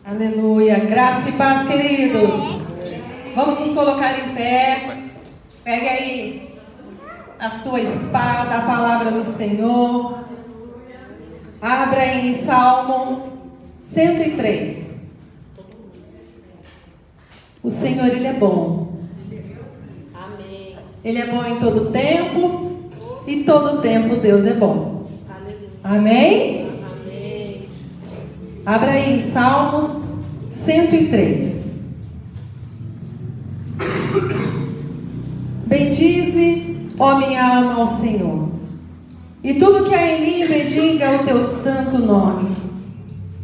Aleluia. Graça e paz, queridos. Vamos nos colocar em pé. Pegue aí a sua espada, a palavra do Senhor. Abra em Salmo 103. O Senhor, Ele é bom. Amém. Ele é bom em todo tempo. E todo tempo Deus é bom. Amém? Amém. Abra aí em Salmos 103. Bendize, ó minha alma, ao Senhor, e tudo que há em mim bendiga o teu santo nome.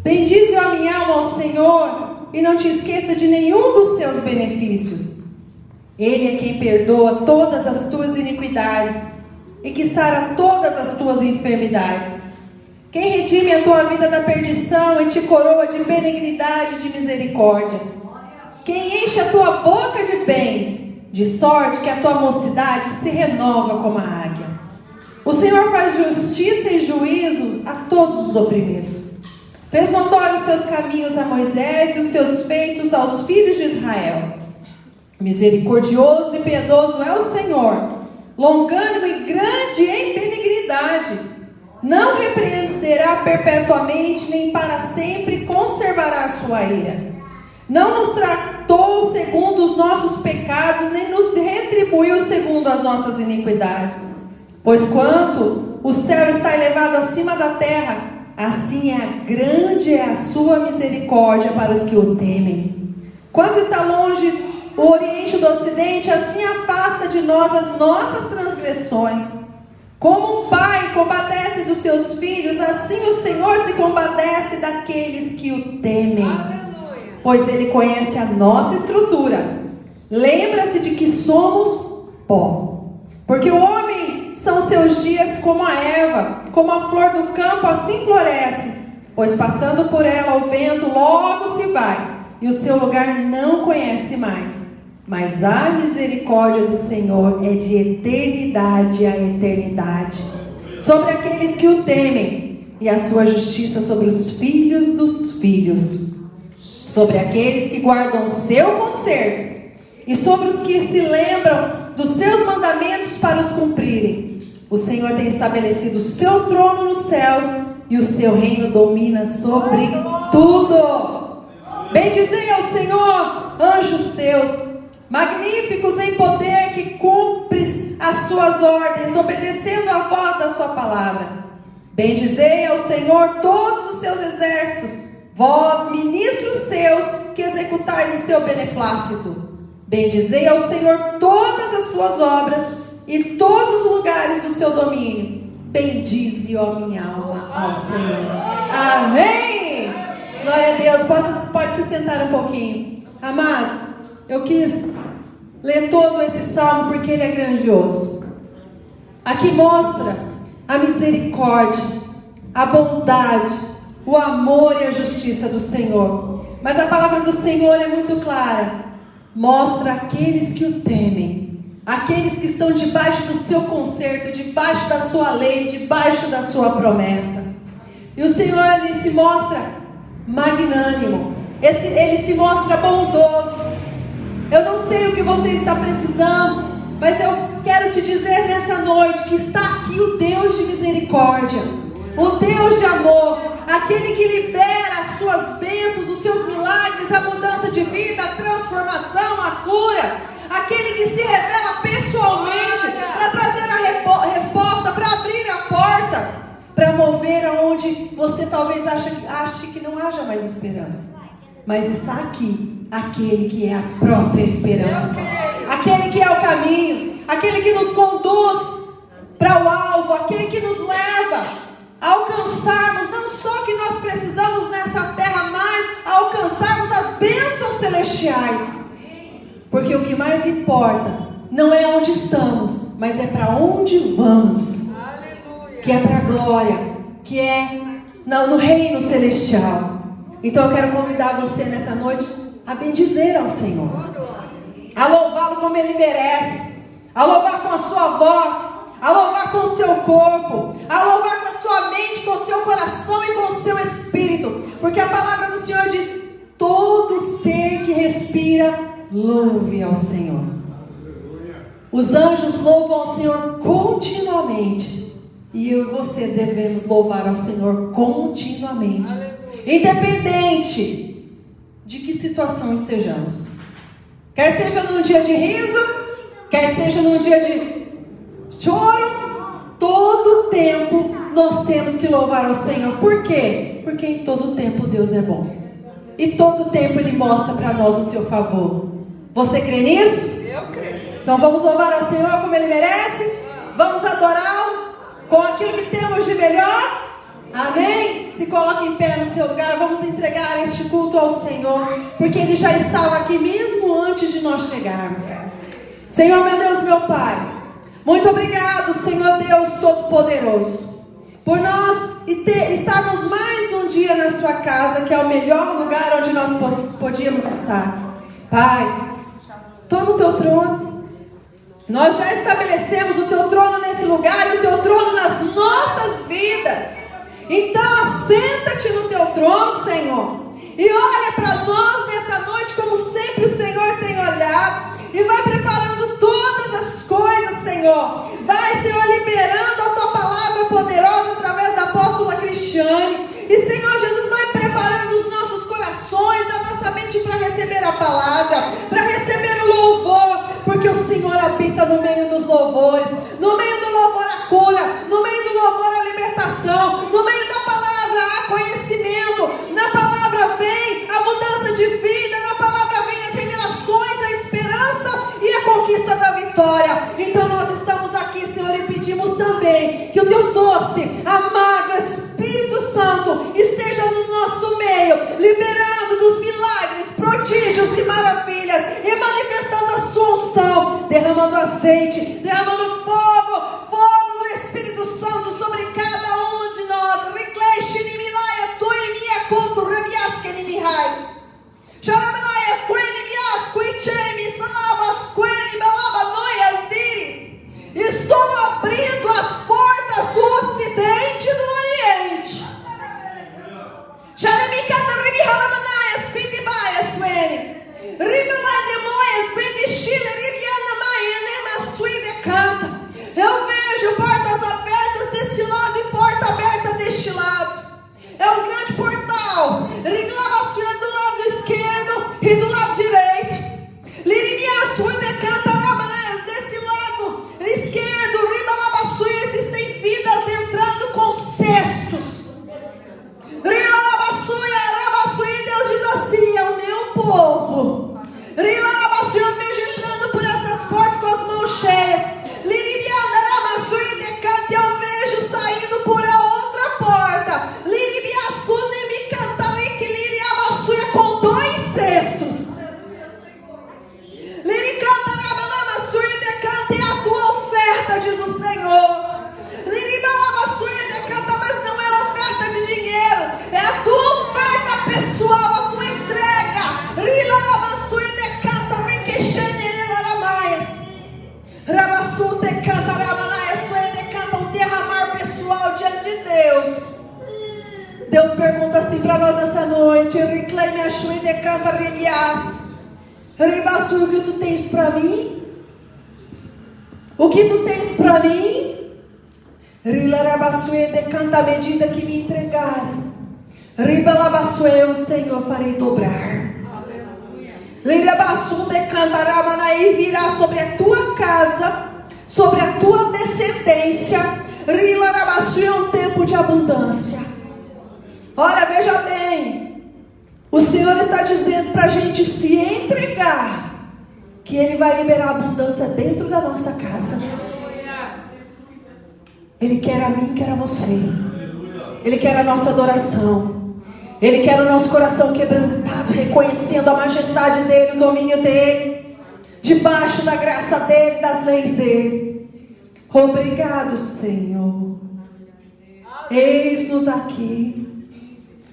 Bendize, ó minha alma, ao Senhor, e não te esqueça de nenhum dos seus benefícios. Ele é quem perdoa todas as tuas iniquidades e que sara todas as tuas enfermidades. Quem redime a tua vida da perdição e te coroa de benignidade e de misericórdia. Quem enche a tua boca de bens, de sorte que a tua mocidade se renova como a águia. O Senhor faz justiça e juízo a todos os oprimidos. Fez notórios os seus caminhos a Moisés e os seus feitos aos filhos de Israel. Misericordioso e piedoso é o Senhor, longânimo e grande em benignidade. Não repreenderá perpetuamente, nem para sempre conservará a sua ira. Não nos tratou segundo os nossos pecados, nem nos retribuiu segundo as nossas iniquidades. Pois quanto o céu está elevado acima da terra, assim grande é a sua misericórdia para os que o temem. Quanto está longe o oriente do ocidente, assim afasta de nós as nossas transgressões. Como um pai compadece dos seus filhos, assim o Senhor se compadece daqueles que o temem. Aleluia. Pois Ele conhece a nossa estrutura. Lembra-se de que somos pó. Porque o homem são seus dias como a erva, como a flor do campo, assim floresce. Pois passando por ela o vento logo se vai, e o seu lugar não conhece mais. Mas a misericórdia do Senhor é de eternidade a eternidade sobre aqueles que o temem, e a sua justiça sobre os filhos dos filhos, sobre aqueles que guardam o seu conserto, e sobre os que se lembram dos seus mandamentos para os cumprirem. O Senhor tem estabelecido o seu trono nos céus, e o seu reino domina sobre tudo. Bendizei ao Senhor, anjos seus, magníficos em poder, que cumpres as suas ordens, obedecendo a voz da sua palavra. Bendizei ao Senhor todos os seus exércitos, vós, ministros seus, que executais o seu beneplácito. Bendizei ao Senhor todas as suas obras e todos os lugares do seu domínio. Bendize, ó minha alma, ao Senhor. Amém! Glória a Deus. Pode se sentar um pouquinho. Amados, eu quis ler todo esse salmo porque ele é grandioso. Aqui mostra a misericórdia, a bondade, o amor e a justiça do Senhor. Mas a palavra do Senhor é muito clara. Mostra aqueles que o temem, aqueles que estão debaixo do seu conserto, debaixo da sua lei, debaixo da sua promessa. E o Senhor, ele se mostra magnânimo, ele se mostra bondoso. Eu não sei o que você está precisando, mas eu quero te dizer nessa noite que está aqui o Deus de misericórdia, o Deus de amor, aquele que libera as suas bênçãos, os seus milagres, a mudança de vida, a transformação, a cura, aquele que se revela pessoalmente para trazer a resposta, para abrir a porta, para mover aonde você talvez ache que não haja mais esperança. Mas está aqui aquele que é a própria esperança, aquele que é o caminho, aquele que nos conduz para o alvo, aquele que nos leva a alcançarmos não só o que nós precisamos nessa terra, mas a alcançarmos as bênçãos celestiais. Porque o que mais importa não é onde estamos, mas é para onde vamos. Aleluia. Que é para a glória, que é no reino celestial. Então eu quero convidar você nessa noite a bendizer ao Senhor, a louvá-lo como Ele merece, a louvar com a sua voz, a louvar com o seu corpo, a louvar com a sua mente, com o seu coração e com o seu espírito, porque a palavra respira, louve ao Senhor. Os anjos louvam ao Senhor continuamente. E eu e você devemos louvar ao Senhor continuamente. Independente de que situação estejamos. Quer seja num dia de riso, quer seja num dia de choro, todo tempo nós temos que louvar ao Senhor. Por quê? Porque em todo tempo Deus é bom. E todo tempo Ele mostra para nós o seu favor. Você crê nisso? Eu creio. Então vamos louvar ao Senhor como Ele merece. Vamos adorá-lo com aquilo que temos de melhor. Amém? Se coloque em pé no seu lugar. Vamos entregar este culto ao Senhor, porque Ele já estava aqui mesmo antes de nós chegarmos. Senhor, meu Deus, meu Pai, muito obrigado, Senhor Deus Todo-Poderoso, por nós estarmos mais um dia na sua casa, que é o melhor lugar onde nós podíamos estar. Pai, toma o teu trono. Nós já estabelecemos o teu trono nesse lugar e o teu trono nas nossas vidas. Então assenta-te no teu trono, Senhor, e olha para nós nessa noite como sempre o Senhor tem olhado. E vai preparando todas as coisas, Senhor. Vai, Senhor, liberando a tua palavra poderosa através da apóstola Cristiane. E, Senhor Jesus, vai preparando os nossos corações, a nossa mente para receber a palavra, para receber o louvor. Porque o Senhor habita no meio dos louvores. No meio do louvor a cura, no meio do louvor a libertação, no meio da palavra há conhecimento. Na palavra vem a mudança de vida, na palavra vem as revelações, a esperança e a conquista da vitória. Então nós estamos aqui, Senhor, e pedimos também que o teu doce, amado Espírito Santo esteja no nosso meio, liberando dos milagres, prodígios e maravilhas, e manifestando a sua unção, derramando azeite, derramando fogo do Espírito Santo sobre cada uma de nós. Estou abrindo as portas do Ocidente e do Oriente. Eu vejo portas abertas desse lado e porta aberta deste lado. É um grande portal. Do lado esquerdo e do lado direito. Desse lado esquerdo, existem vidas entrando com cestos. Deus diz assim: é o meu povo. Eu vejo entrando por essas portas com as mãos cheias. Eu vejo saindo por a outra porta. Com 2 cestos. É a tua oferta, diz o Senhor. Mas não é oferta de dinheiro, é a tua oferta pessoal, a tua entrega. O derramar pessoal diante de Deus. Deus pergunta assim para nós essa noite: reclame a sua de canta rilias. O que tu tens para mim? O que tu tens para mim? Rilarabasue de canta à medida que me entregares. Ribalabasue, o Senhor farei dobrar. Lirabasu de cantaramanaí virá sobre a tua casa, sobre a tua descendência. Rilarabasue é um tempo de abundância. Olha, veja bem, o Senhor está dizendo para a gente se entregar, que Ele vai liberar abundância dentro da nossa casa. Ele quer a mim, quer a você. Ele quer a nossa adoração. Ele quer o nosso coração quebrantado, reconhecendo a majestade dEle, o domínio dEle, debaixo da graça dEle, das leis dEle. Obrigado, Senhor. Eis-nos aqui.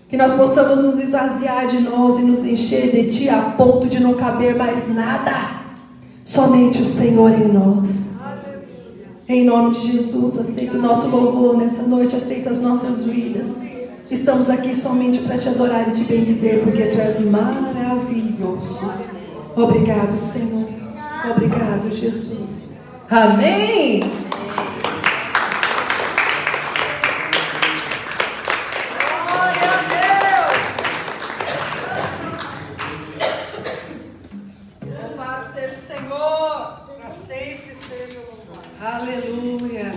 Que nós possamos nos esvaziar de nós e nos encher de Ti a ponto de não caber mais nada. Somente o Senhor em nós. Em nome de Jesus, aceita o nosso louvor nessa noite, aceita as nossas vidas. Estamos aqui somente para te adorar e te bendizer, porque tu és maravilhoso. Obrigado, Senhor. Obrigado, Jesus. Amém. Glória a Deus. Louvado seja o Senhor. Para sempre seja louvado. Aleluia.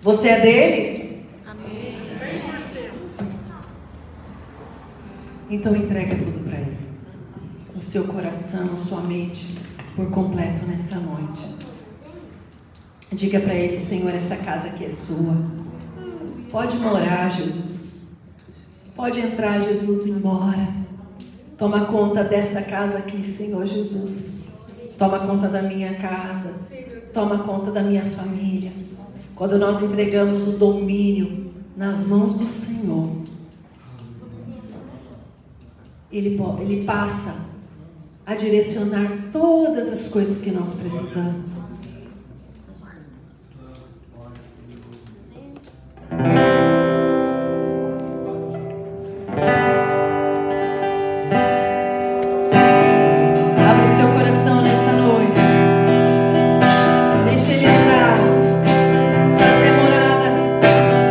Você é dele? Amém. 100%. Então entrega tudo para ele. O seu coração, a sua mente, por completo nessa noite. Diga para ele: Senhor, essa casa aqui é sua. Pode morar, Jesus. Pode entrar, Jesus, embora. Toma conta dessa casa aqui, Senhor Jesus. Toma conta da minha casa. Toma conta da minha família. Quando nós entregamos o domínio nas mãos do Senhor, Ele passa a direcionar todas as coisas que nós precisamos. Abra o seu coração nessa noite. Deixa Ele entrar. Fazer morada eterna.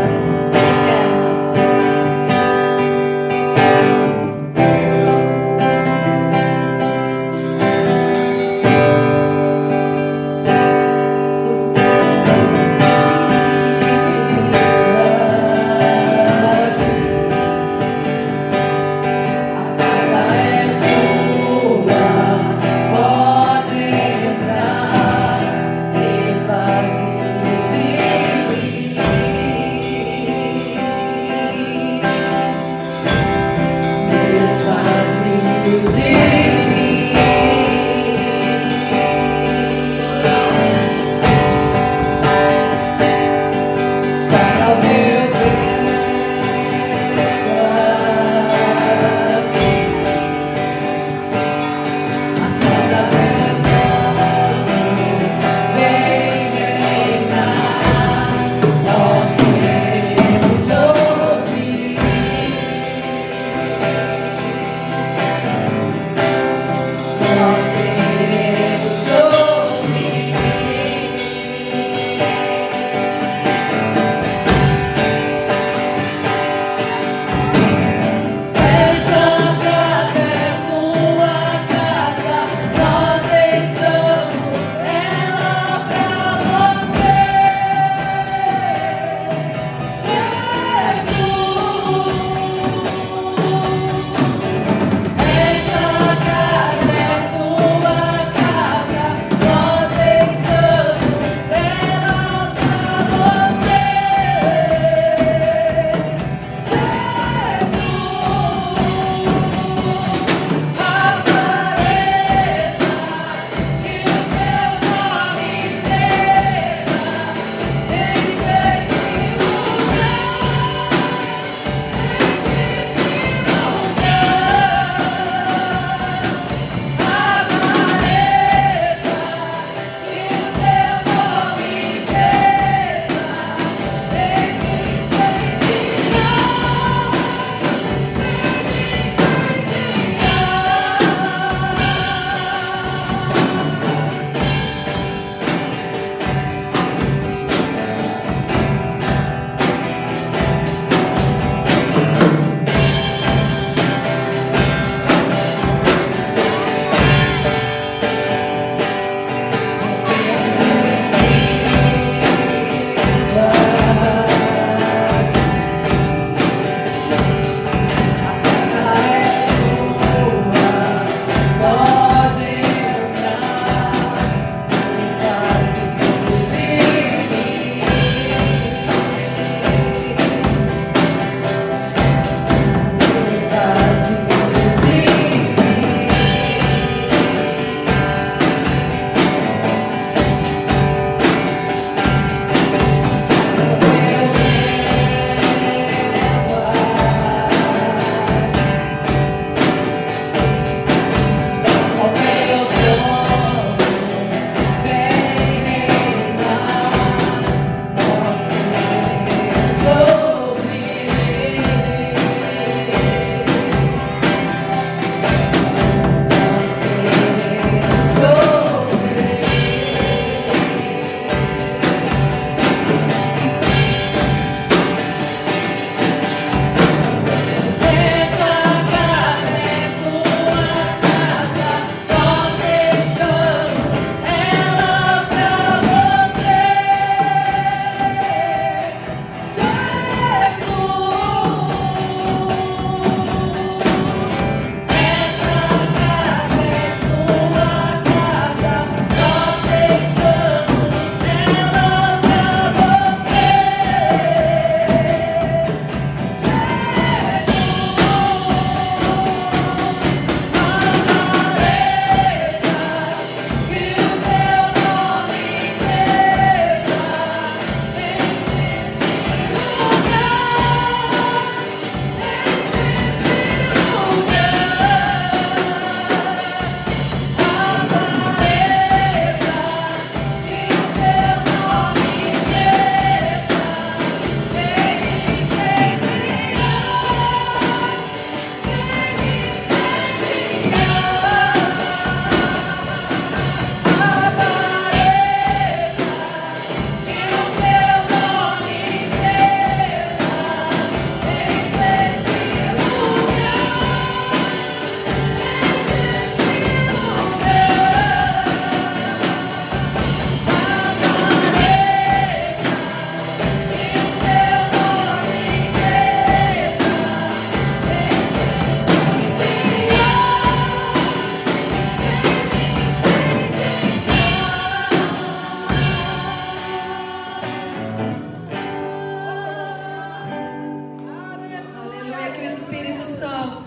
Santo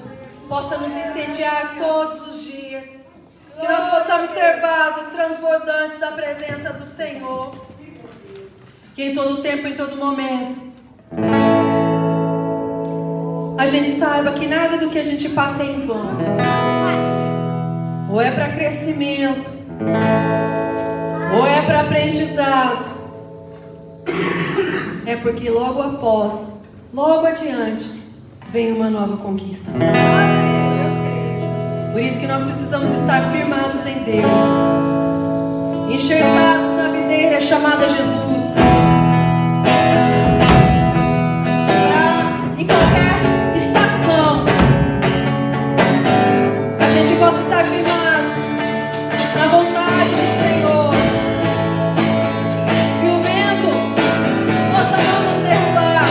possa nos incendiar todos os dias. Que nós possamos ser vasos transbordantes da presença do Senhor. Que em todo tempo, em todo momento, a gente saiba que nada do que a gente passa é em vão. Ou é para crescimento, ou é para aprendizado. É porque logo após, logo adiante, vem uma nova conquista. Por isso que nós precisamos estar firmados em Deus, enxertados na videira chamada Jesus. Em qualquer estação, a gente possa estar firmado na vontade do Senhor. Que o vento possa não nos derrubar,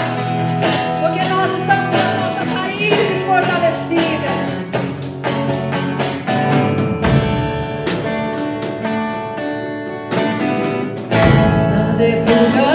porque nós estamos nas nossas raízes fortalecidas. Nada é purga.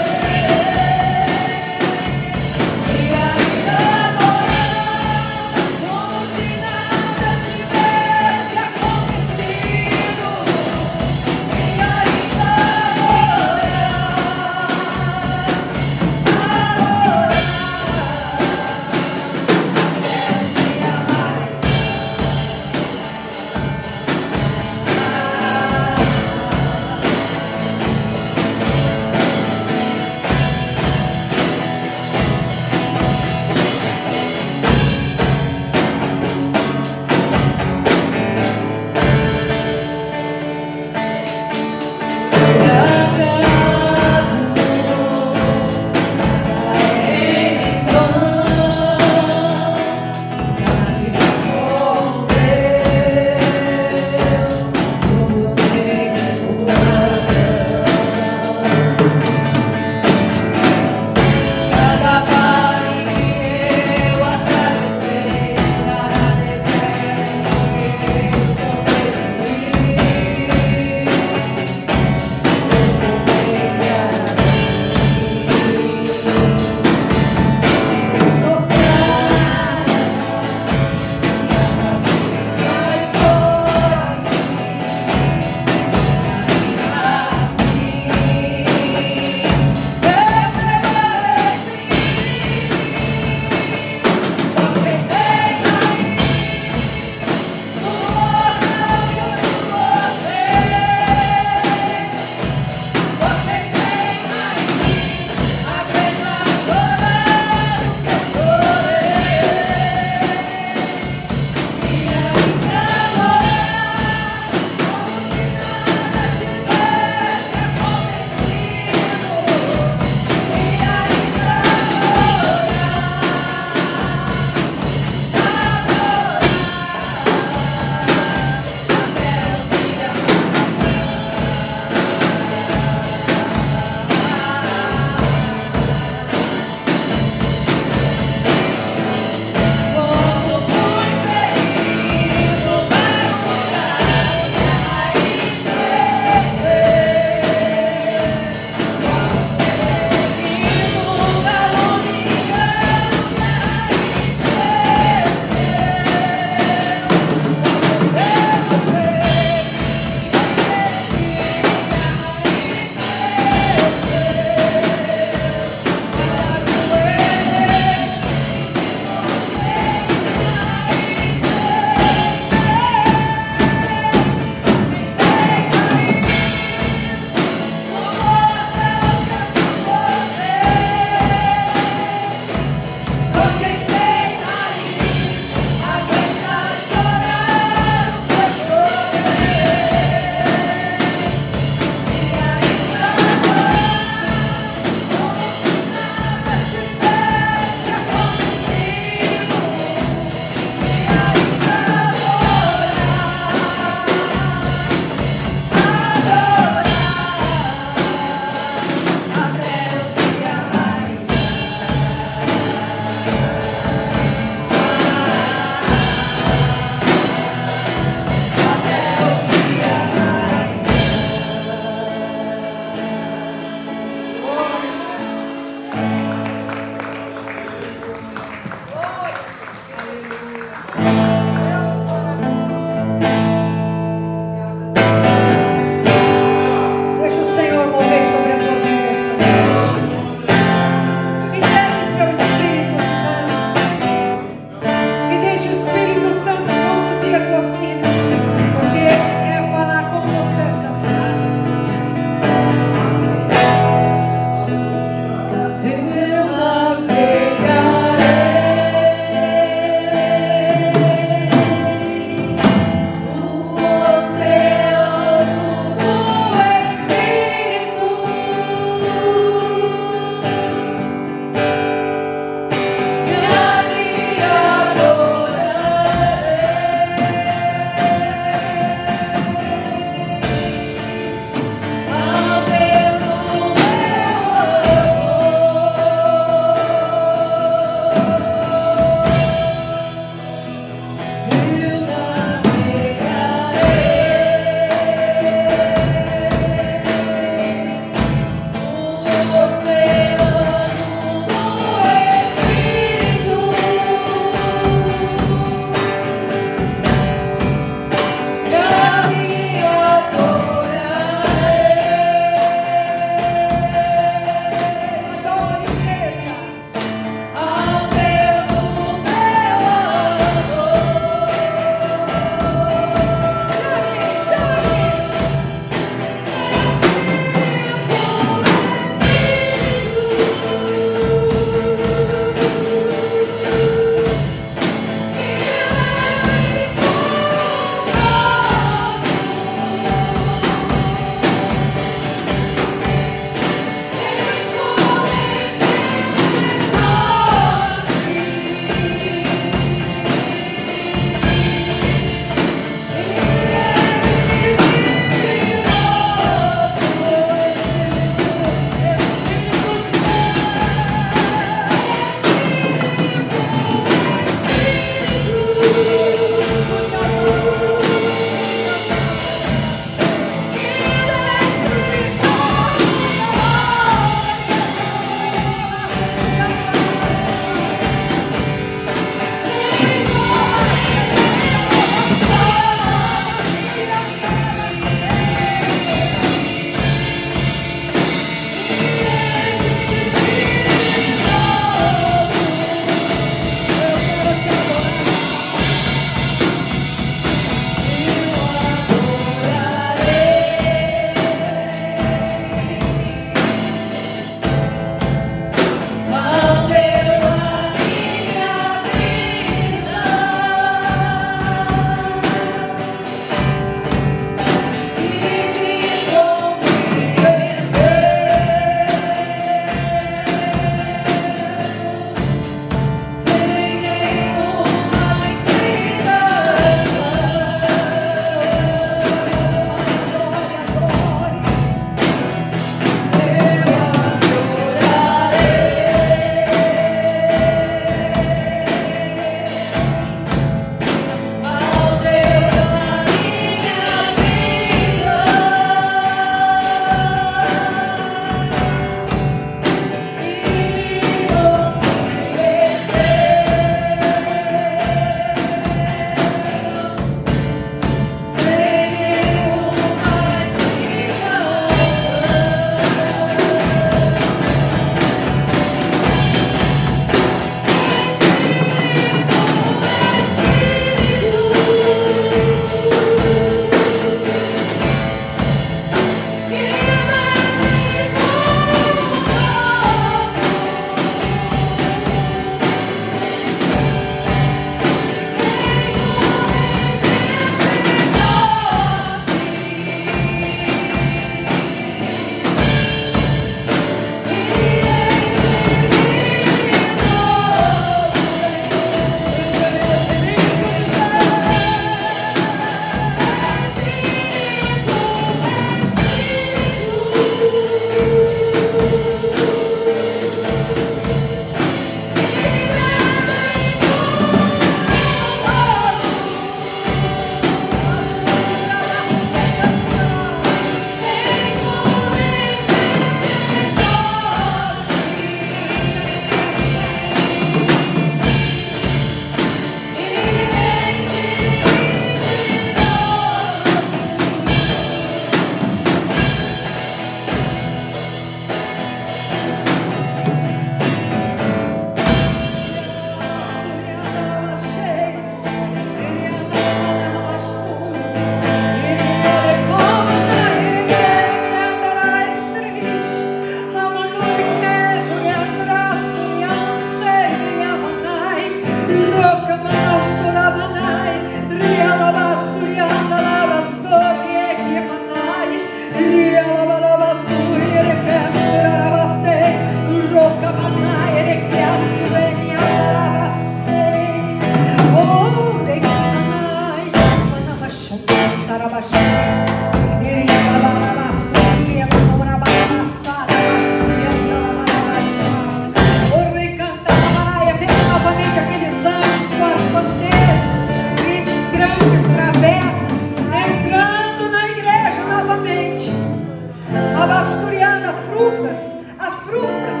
há frutas,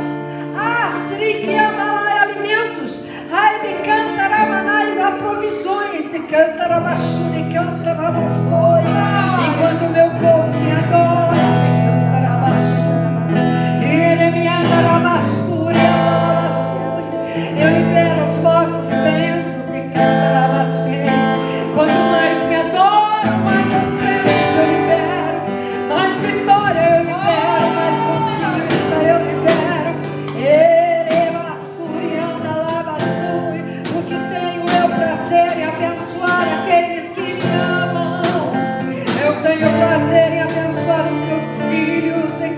siriquiamalai, alimentos, ai de cantaramanais, há provisões, de cantarabassu, de cantarabassu. Enquanto o meu povo me adora, eu libero as vossas bênçãos de cantarabassu. Quanto mais me adoram, mais as bênçãs eu libero, mais vitória eu libero, mais conquista eu libero. O que tenho eu prazer em abençoar aqueles que me amam. Eu tenho prazer em abençoar os teus filhos. Se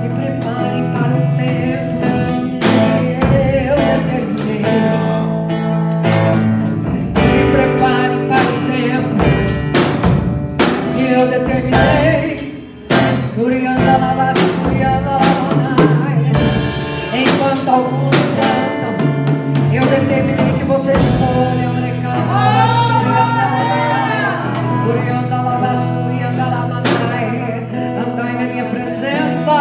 preparem para o tempo que eu determinei. Se preparem para o tempo que eu determinei. Enquanto alguns cantam, eu determinei que vocês podem andai na minha presença,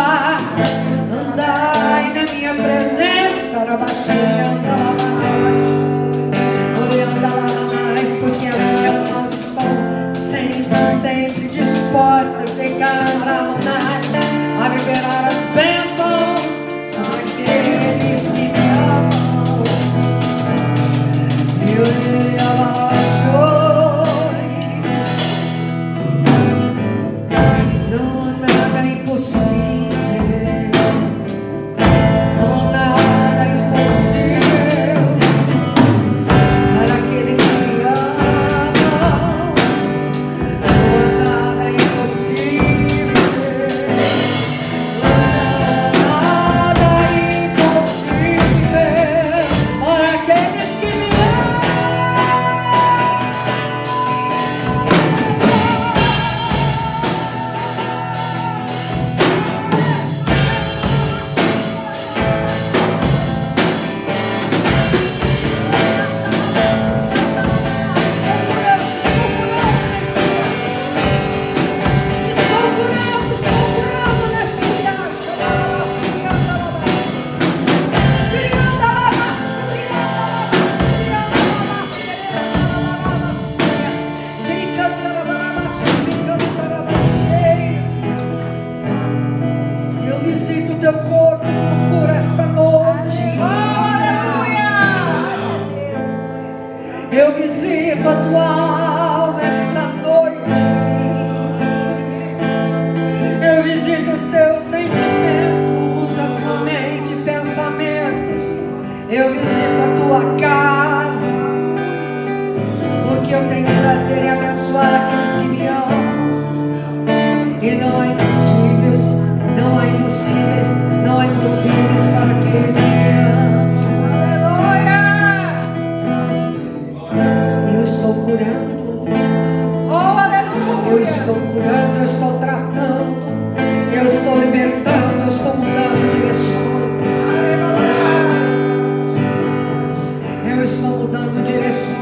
andai na minha presença, porque as minhas mãos estão sempre dispostas a liberar as bênçãos sobre aqueles que me amam. Não há nada impossível, não há nada impossível para aqueles que me amam. Não há nada impossível, não há nada impossível para aqueles que me amam. Estou curando neste lugar. Eu visito o teu corpo por esta noite. Eu visito a tua alma esta noite. Eu visito os teus sentimentos, a tua mente e pensamentos. Eu visito a tua casa, porque eu tenho prazer em abençoar aqueles que me amam. E não há impossíveis, não há impossíveis, não há impossíveis para aqueles que me amam. Eu estou curando. Eu estou curando, eu estou tratando, eu estou libertando, eu estou mudando direções. Eu estou mudando direções.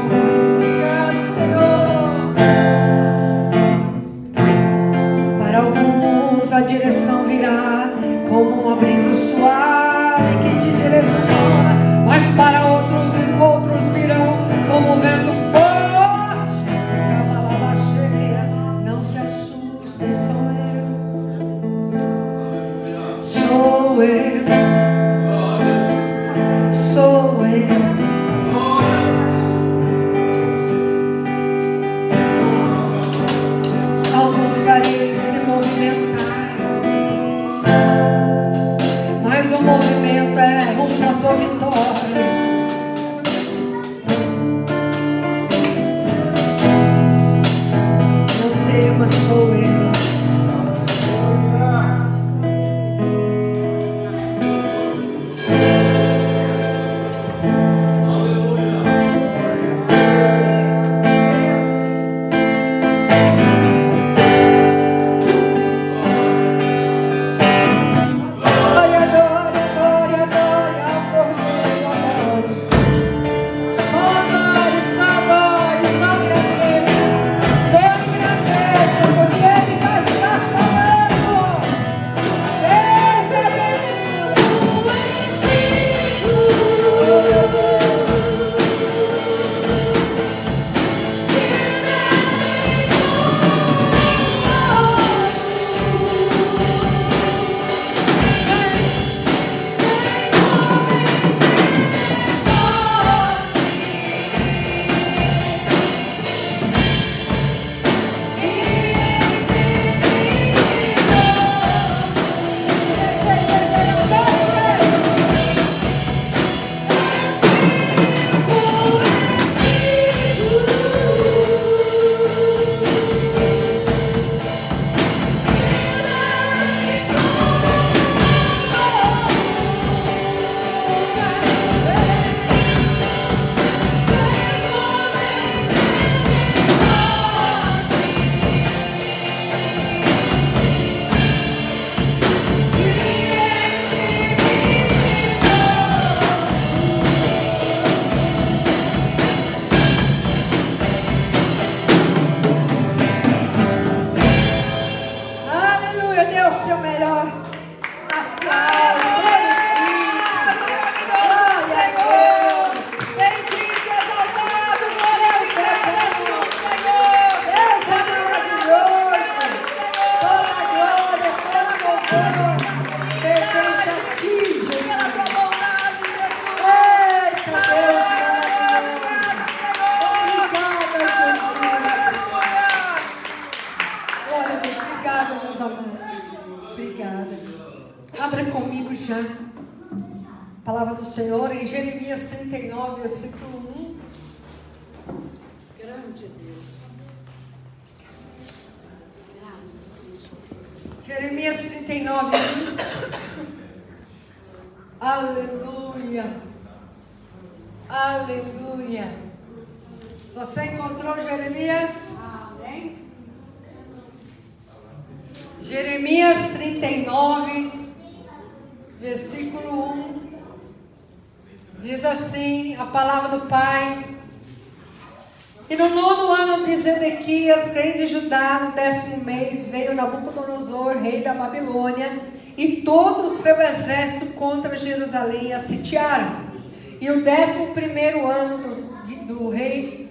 Para alguns a direção virá como uma brisa suave que te direciona, mas para outros virão como um vento forte. Não se assustem, sou eu. Sou eu. Sou eu. Alguns farei se movimentar, mas o movimento é rumo à tua vitória. Não temas, sou eu. Glória, glória, glória ao Cordeiro, glória. Só glória, só glória, só glória. né? Palavra do Senhor em Jeremias 39, versículo 1. Grande Deus. Graças. Jeremias 39, 1. Aleluia. Aleluia. Você encontrou Jeremias? Amém. Jeremias 39, versículo 1. Diz assim a palavra do Pai: e no 9º ano de Zedequias, rei de Judá, no 10º mês, veio Nabucodonosor, rei da Babilônia, e todo o seu exército contra Jerusalém a sitiaram. E o 11º ano do rei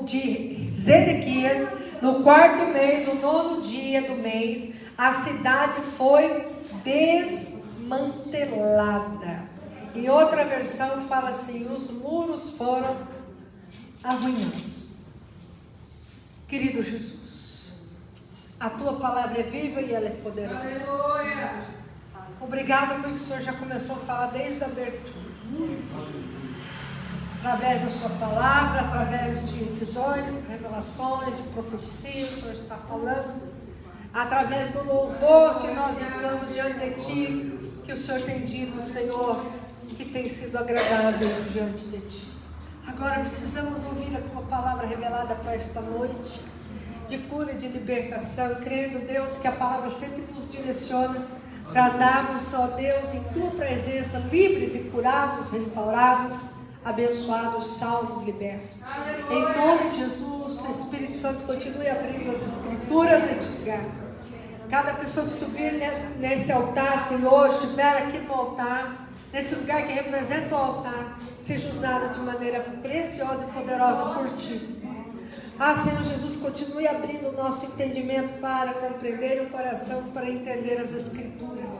de Zedequias, no 4º mês, o 9º dia do mês, a cidade foi desmantelada. Em outra versão fala assim: os muros foram arruinados. Querido Jesus, a tua palavra é viva e ela é poderosa. Aleluia. Obrigado porque o Senhor já começou a falar desde a abertura. Através da sua palavra, através de visões, revelações, de profecias, o Senhor está falando. Através do louvor que nós entramos diante de Ti, que o Senhor tem dito, Senhor, que tem sido agradável diante de Ti. Agora precisamos ouvir a Tua palavra revelada para esta noite, de cura e de libertação, crendo, Deus, que a palavra sempre nos direciona para darmos, ó Deus, em Tua presença, livres e curados, restaurados, abençoados, salvos, libertos. Em nome de Jesus, o Espírito Santo continue abrindo as escrituras neste lugar. Cada pessoa que subir nesse altar, Senhor, estiver aqui no altar, nesse lugar que representa o altar, seja usado de maneira preciosa e poderosa por Ti. Senhor Jesus, continue abrindo o nosso entendimento para compreender o coração, para entender as Escrituras.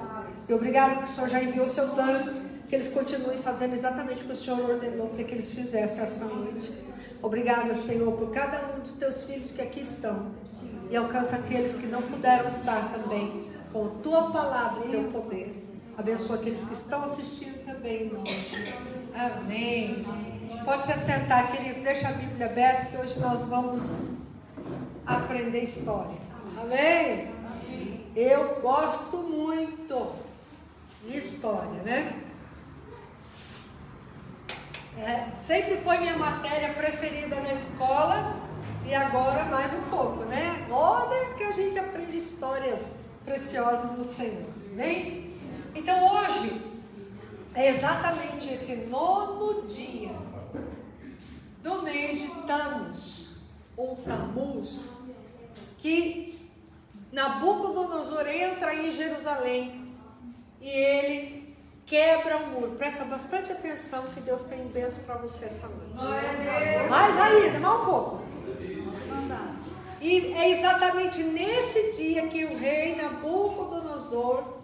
E obrigado que o Senhor já enviou seus anjos, que eles continuem fazendo exatamente o que o Senhor ordenou para que eles fizessem esta noite. Obrigado, Senhor, por cada um dos Teus filhos que aqui estão. E alcança aqueles que não puderam estar também, com a Tua palavra e Teu poder. Abençoa aqueles que estão assistindo também, em nome de Jesus. Amém. Pode se sentar, queridos. Deixa a Bíblia aberta, que hoje nós vamos aprender história. Amém? Eu gosto muito de história, né? Sempre foi minha matéria preferida na escola e agora mais um pouco, né? Olha que a gente aprende histórias preciosas do Senhor. Amém? Então hoje é exatamente esse 9º dia do mês de Tammuz, ou Tammuz, que Nabucodonosor entra em Jerusalém e ele quebra o muro. Presta bastante atenção que Deus tem um bênção para você essa noite. Mais ainda, mais um pouco. E é exatamente nesse dia que o rei Nabucodonosor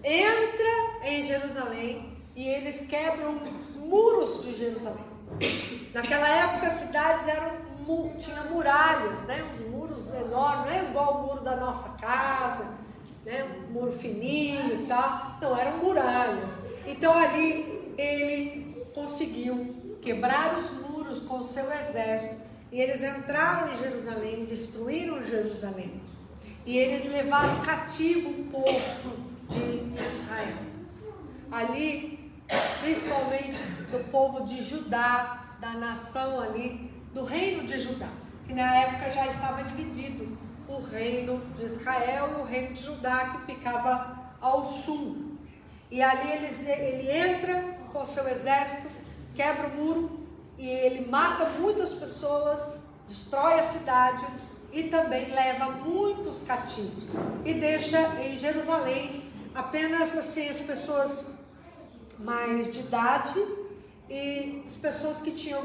entra em Jerusalém e eles quebram os muros de Jerusalém. Naquela época as cidades tinham muralhas, né? Os muros enormes, não é igual o muro da nossa casa, né? Um muro fininho e tal. Não, eram muralhas. Então ali ele conseguiu quebrar os muros com o seu exército e eles entraram em Jerusalém, destruíram Jerusalém e eles levaram cativo o povo de Israel. Ali, principalmente do povo de Judá, da nação ali, do reino de Judá, que na época já estava dividido, o reino de Israel e o reino de Judá, que ficava ao sul. E ali ele entra com o seu exército, quebra o muro e ele mata muitas pessoas, destrói a cidade e também leva muitos cativos e deixa em Jerusalém apenas assim as pessoas mais de idade e as pessoas que tinham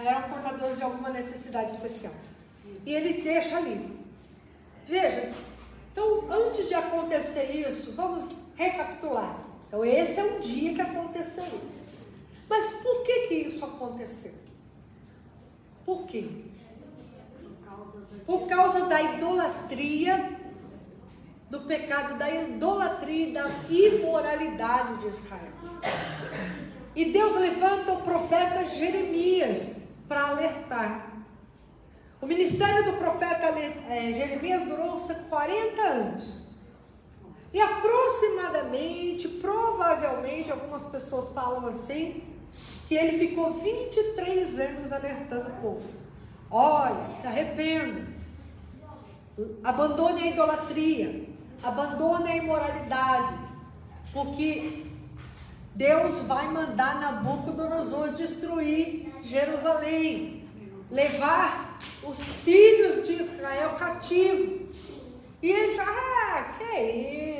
eram portadores de alguma necessidade especial. E ele deixa ali. Veja, então antes de acontecer isso, vamos recapitular. Então esse é o dia que aconteceu isso. Mas por que isso aconteceu? Por quê? Por causa da idolatria do pecado da idolatria e da imoralidade de Israel. E Deus levanta o profeta Jeremias para alertar. O ministério do profeta Jeremias durou 40 anos. E aproximadamente, provavelmente, algumas pessoas falam assim, que ele ficou 23 anos alertando o povo. Olha, se arrependa, abandone a idolatria, abandone a imoralidade, porque Deus vai mandar Nabucodonosor destruir Jerusalém, levar os filhos de Israel cativos. E eles, que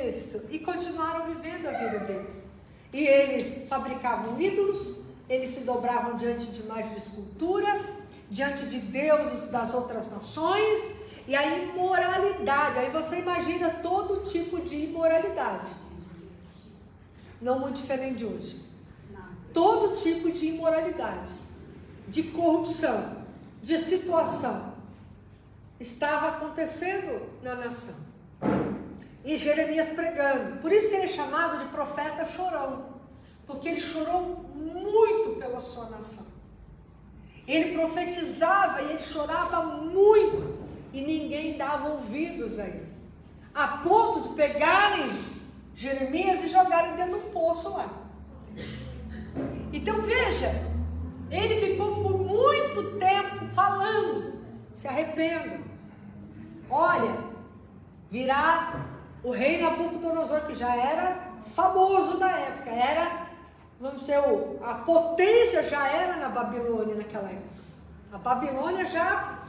isso? E continuaram vivendo a vida deles. E eles fabricavam ídolos, eles se dobravam diante de imagens de escultura, diante de deuses das outras nações, e a imoralidade. Aí você imagina todo tipo de imoralidade. Não muito diferente de hoje. Todo tipo de imoralidade, de corrupção, de situação, estava acontecendo na nação. E Jeremias pregando. Por isso que ele é chamado de profeta chorão, porque ele chorou muito pela sua nação. Ele profetizava e ele chorava muito, e ninguém dava ouvidos a ele, a ponto de pegarem Jeremias e jogarem dentro do poço lá. Então veja, ele ficou por muito tempo falando: se arrependam. Olha, virá o rei Nabucodonosor, que já era famoso na época, era, vamos dizer, a potência já era na Babilônia naquela época. A Babilônia já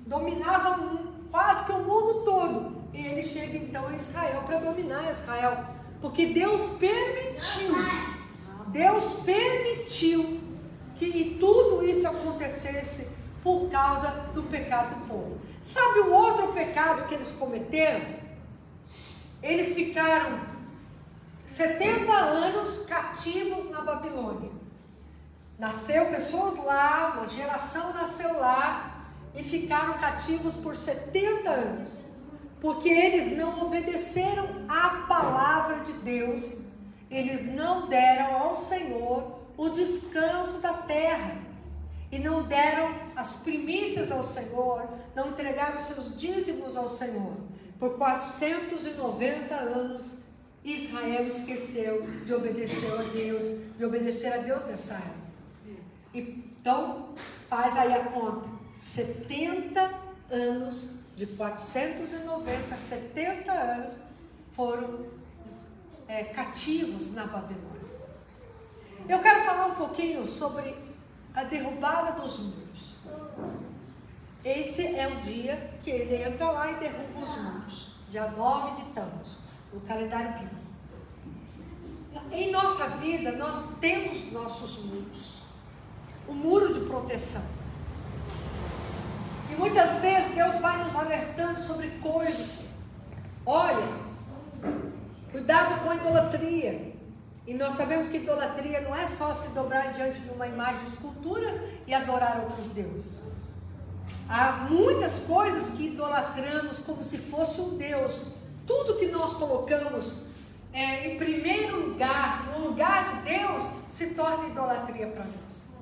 dominava quase que o mundo todo. E ele chega então a Israel para dominar Israel, porque Deus permitiu que tudo isso acontecesse por causa do pecado do povo. Sabe o outro pecado que eles cometeram? Eles ficaram 70 anos cativos na Babilônia. Nasceu pessoas lá, uma geração nasceu lá, e ficaram cativos por 70 anos, porque eles não obedeceram à palavra de Deus, eles não deram ao Senhor o descanso da terra, e não deram as primícias ao Senhor, não entregaram seus dízimos ao Senhor. Por 490 anos, Israel esqueceu de obedecer a Deus, nessa época. Então, faz aí a conta, 70 anos, de 490 a 70 anos, foram cativos na Babilônia. Eu quero falar um pouquinho sobre a derrubada dos muros. Esse é o dia que ele entra lá e derruba os muros, dia 9 de Tammuz, no calendário bíblico. Em nossa vida, nós temos nossos muros, o muro de proteção. E muitas vezes Deus vai nos alertando sobre coisas. Olha, cuidado com a idolatria. E nós sabemos que idolatria não é só se dobrar diante de uma imagem de esculturas e adorar outros deuses. Há muitas coisas que idolatramos como se fosse um Deus. Tudo que nós colocamos em primeiro lugar, no lugar de Deus, se torna idolatria para nós.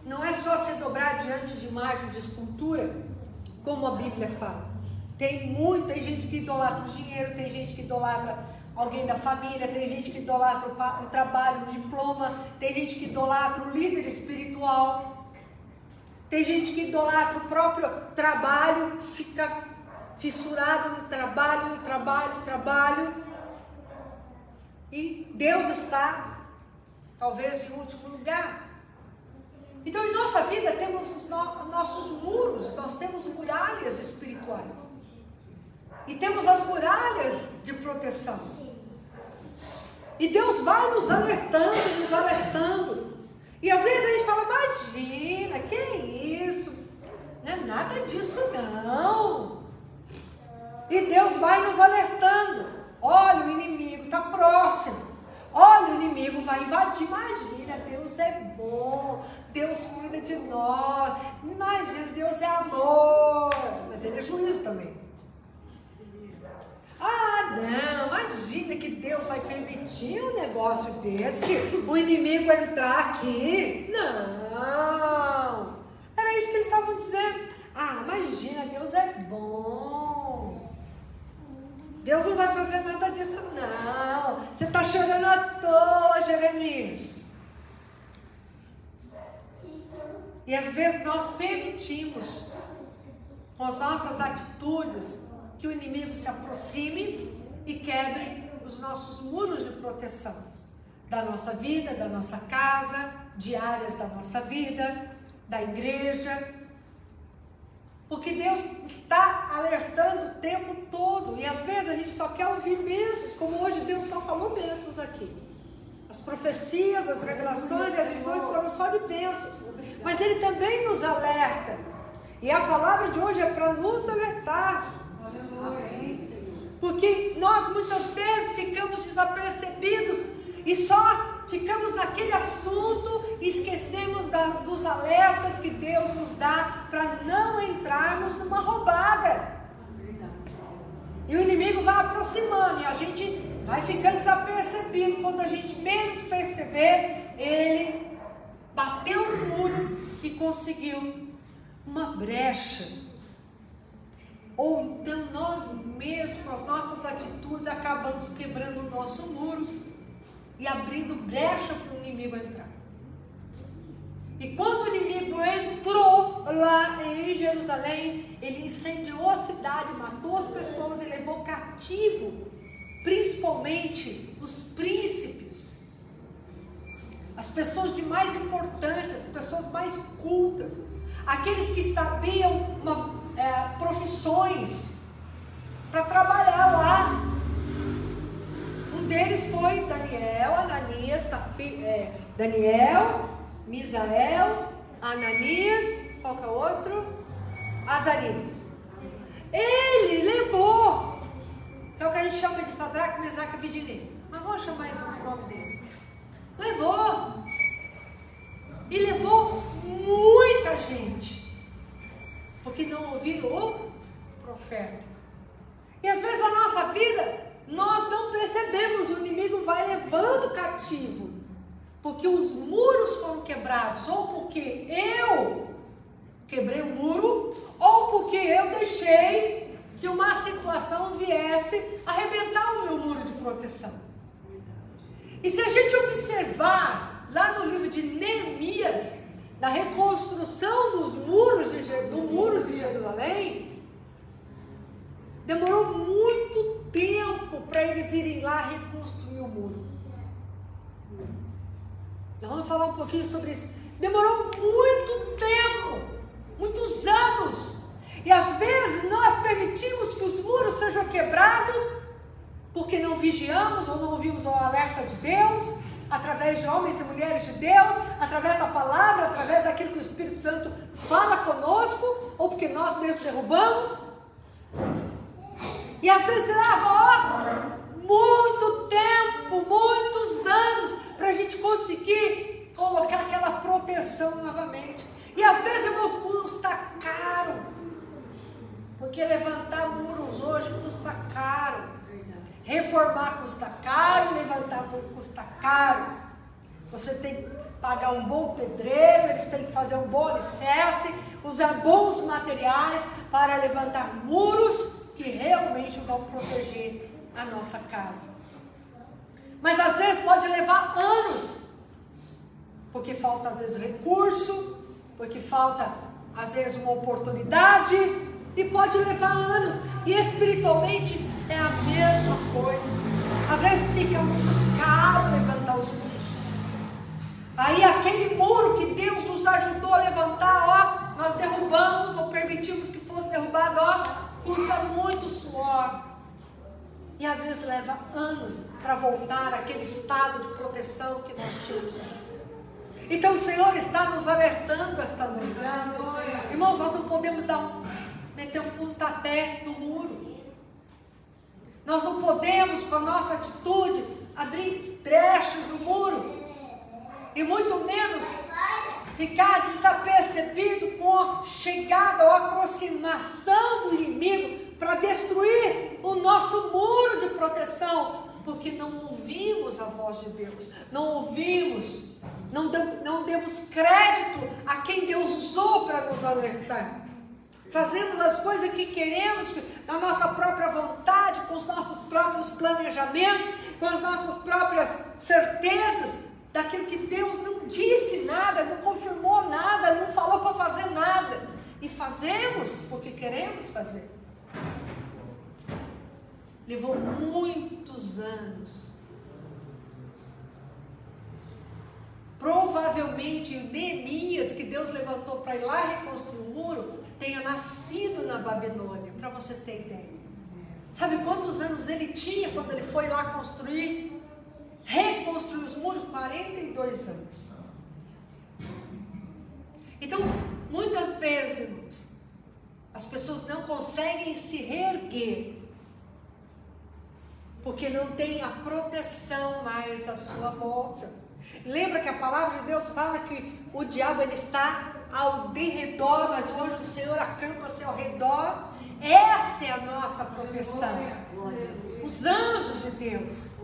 Não é só se dobrar diante de imagem de escultura, como a Bíblia fala. Tem gente que idolatra o dinheiro, tem gente que idolatra alguém da família, tem gente que idolatra o trabalho, o diploma, tem gente que idolatra o líder espiritual, tem gente que idolatra o próprio trabalho, fica fissurado no trabalho, e Deus está, talvez, em último lugar. Então, em nossa vida, temos os nossos muros, nós temos muralhas espirituais, e temos as muralhas de proteção. E Deus vai nos alertando. E às vezes a gente fala: imagina, que é isso? Não é nada disso não. E Deus vai nos alertando. Olha, o inimigo está próximo. Olha, o inimigo vai invadir. Imagina, Deus é bom. Deus cuida de nós. Imagina, Deus é amor. Mas Ele é juiz também. Deus vai permitir um negócio desse? O inimigo entrar aqui? Não! Era isso que eles estavam dizendo. Ah, imagina, Deus é bom. Deus não vai fazer nada disso, não. Você está chorando à toa, Jeremias. E às vezes nós permitimos, com as nossas atitudes, que o inimigo se aproxime e quebre os nossos muros de proteção da nossa vida, da nossa casa, de áreas da nossa vida, da igreja. Porque Deus está alertando o tempo todo. E às vezes a gente só quer ouvir bênçãos, como hoje Deus só falou bênçãos aqui. As profecias, as revelações e as visões foram só de bênçãos. Mas Ele também nos alerta. E a palavra de hoje é para nos alertar. Porque nós muitas vezes ficamos desapercebidos e só ficamos naquele assunto e esquecemos dos alertas que Deus nos dá para não entrarmos numa roubada. E o inimigo vai aproximando e a gente vai ficando desapercebido. Quando a gente menos perceber, ele bateu no muro e conseguiu uma brecha. Ou então nós mesmos, com as nossas atitudes, acabamos quebrando o nosso muro e abrindo brecha para o inimigo entrar. E quando o inimigo entrou lá em Jerusalém, ele incendiou a cidade, matou as pessoas e levou cativo, principalmente os príncipes, as pessoas de mais importantes, as pessoas mais cultas, aqueles que sabiam profissões para trabalhar lá. Um deles foi Daniel, Ananias, Daniel, Misael, Ananias, qual que é o outro? Azarias. Ele levou, que é o que a gente chama de Sadraque, Mesaque e Abednego, mas vamos chamar isso os nomes deles. Levou. E levou muita gente, porque não ouviram o profeta. E às vezes a nossa vida, nós não percebemos, o inimigo vai levando cativo, porque os muros foram quebrados, ou porque eu quebrei o muro, ou porque eu deixei que uma situação viesse arrebentar o meu muro de proteção. E se a gente observar lá no livro de Neemias, na reconstrução do muro de Jerusalém, demorou muito tempo para eles irem lá reconstruir o muro. Nós vamos falar um pouquinho sobre isso. Demorou muito tempo, muitos anos. E às vezes nós permitimos que os muros sejam quebrados porque não vigiamos ou não ouvimos o alerta de Deus, através de homens e mulheres de Deus, através da palavra, através daquilo que o Espírito Santo fala conosco, ou porque nós mesmos derrubamos. E às vezes leva muito tempo, muitos anos, para a gente conseguir colocar aquela proteção novamente. E às vezes, irmãos, custa caro, porque levantar muros hoje custa caro. Reformar custa caro, levantar muro custa caro. Você tem que pagar um bom pedreiro, eles têm que fazer um bom alicerce, usar bons materiais para levantar muros que realmente vão proteger a nossa casa. Mas às vezes pode levar anos, porque falta às vezes recurso, porque falta às vezes uma oportunidade, e pode levar anos. E espiritualmente é a mesma coisa. Às vezes fica muito caro levantar os muros. Aí aquele muro que Deus nos ajudou a levantar, nós derrubamos ou permitimos que fosse derrubado, custa muito suor. E às vezes leva anos para voltar àquele estado de proteção que nós tínhamos antes. Então o Senhor está nos alertando esta noite. Irmãos, nós não podemos meter um pontapé no muro. Nós não podemos, com a nossa atitude, abrir brechas no muro. E muito menos ficar desapercebido com a chegada ou aproximação do inimigo para destruir o nosso muro de proteção, porque não ouvimos a voz de Deus, não ouvimos, não demos crédito a quem Deus usou para nos alertar. Fazemos as coisas que queremos, na nossa própria vontade, com os nossos próprios planejamentos, com as nossas próprias certezas, daquilo que Deus não disse nada, não confirmou nada, não falou para fazer nada. E fazemos porque queremos fazer. Levou muitos anos. Provavelmente Neemias, que Deus levantou para ir lá reconstruir o muro, tenha nascido na Babilônia, para você ter ideia. Sabe quantos anos ele tinha quando ele foi lá reconstruir os muros? 42 anos. Então, muitas vezes, irmãos, as pessoas não conseguem se reerguer, porque não tem a proteção mais à sua volta. Lembra que a palavra de Deus fala que o diabo ele está ao derredor, mas o anjo do Senhor acampa-se ao redor. Essa é a nossa proteção. Os anjos de Deus.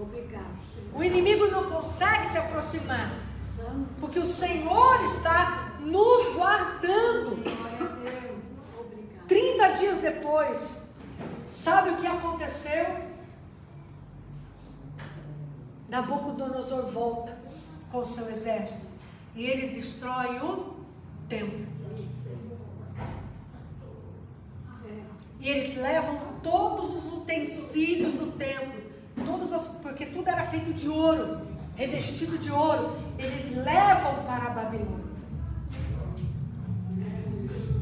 O inimigo não consegue se aproximar, porque o Senhor está nos guardando. 30 dias depois, sabe o que aconteceu? Nabucodonosor volta com o seu exército e eles destroem o templo. E eles levam todos os utensílios do templo, porque tudo era feito de ouro, revestido de ouro. Eles levam para a Babilônia.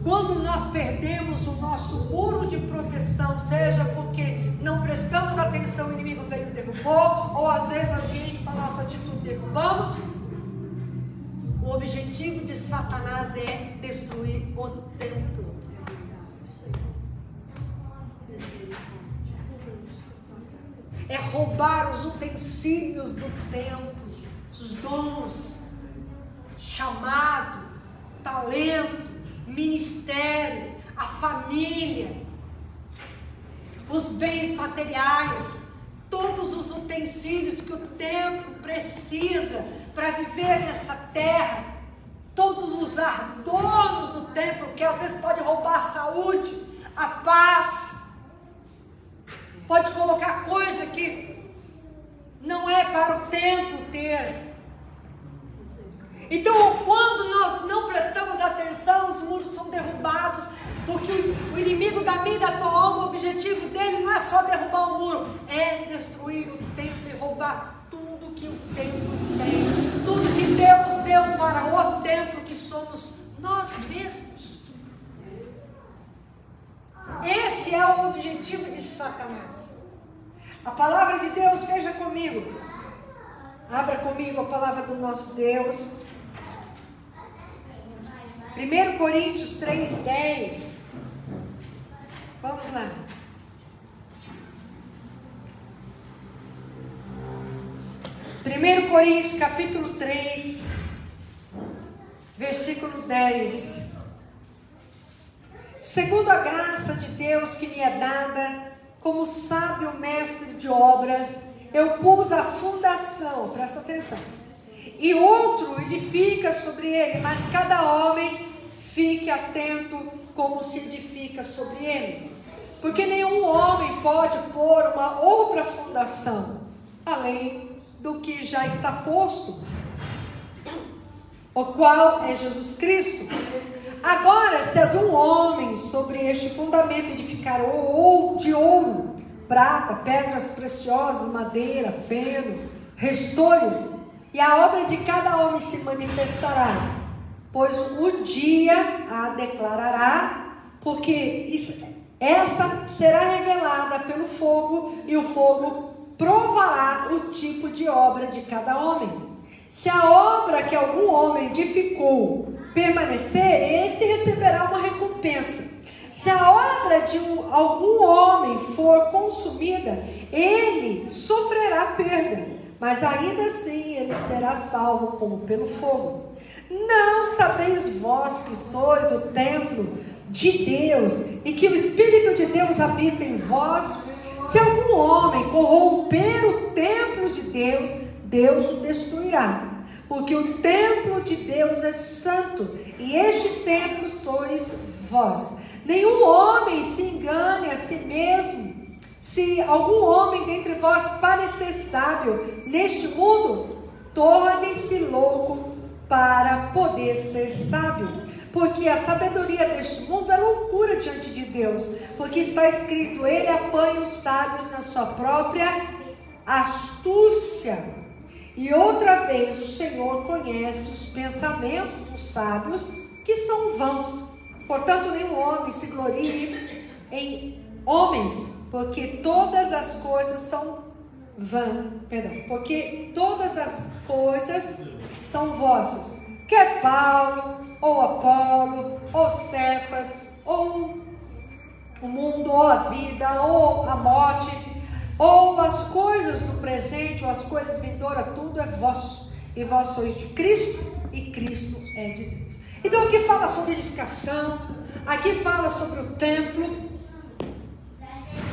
Quando nós perdemos o nosso muro de proteção, seja porque não prestamos atenção, o inimigo veio e derrubou, ou às vezes a gente, com a nossa atitude, derrubamos, o objetivo de Satanás é destruir o templo. É roubar os utensílios do templo, os dons, chamado, talento, ministério, a família, os bens materiais, todos os utensílios que o templo precisa para viver nessa terra, todos os adornos do templo, que às vezes pode roubar a saúde, a paz, pode colocar coisa que não é para o templo ter. Então, quando nós não prestamos atenção, os muros são derrubados, porque o inimigo da minha e da tua alma, o objetivo dele não é só derrubar o muro, é destruir o templo e roubar tudo que o templo tem, tudo que Deus deu para o templo, que somos nós mesmos. Esse é o objetivo de Satanás. A palavra de Deus, veja comigo, abra comigo a palavra do nosso Deus. 1 Coríntios 3:10. Vamos lá. Primeiro Coríntios capítulo 3, versículo 10. Segundo a graça de Deus que me é dada, como sábio mestre de obras, eu pus a fundação, presta atenção, e outro edifica sobre ele, mas cada homem fique atento como se edifica sobre ele. Porque nenhum homem pode pôr uma outra fundação, além do que já está posto, o qual é Jesus Cristo. Agora, se algum homem sobre este fundamento edificar ou de ouro, prata, pedras preciosas, madeira, feno, restolho, e a obra de cada homem se manifestará, pois o dia a declarará, porque esta será revelada pelo fogo, e o fogo provará o tipo de obra de cada homem. Se a obra que algum homem edificou permanecer, esse receberá uma recompensa. Se a obra de algum homem for consumida, ele sofrerá perda, mas ainda assim ele será salvo como pelo fogo. Não sabeis vós que sois o templo de Deus e que o Espírito de Deus habita em vós? Se algum homem corromper o templo de Deus, Deus o destruirá. Porque o templo de Deus é santo, e este templo sois vós. Nenhum homem se engane a si mesmo. Se algum homem dentre vós parecer sábio neste mundo, torne-se louco para poder ser sábio. Porque a sabedoria deste mundo é loucura diante de Deus. Porque está escrito, ele apanha os sábios na sua própria astúcia. E outra vez o Senhor conhece os pensamentos dos sábios, que são vãos. Portanto, nenhum homem se glorie em homens, porque todas as coisas são porque todas as coisas são vossas. Quer Paulo, ou Apolo, ou Cefas, ou o mundo, ou a vida, ou a morte, ou as coisas do presente, ou as coisas vindouras, tudo é vosso. E vós sois de Cristo, e Cristo é de Deus. Então aqui fala sobre edificação, aqui fala sobre o templo.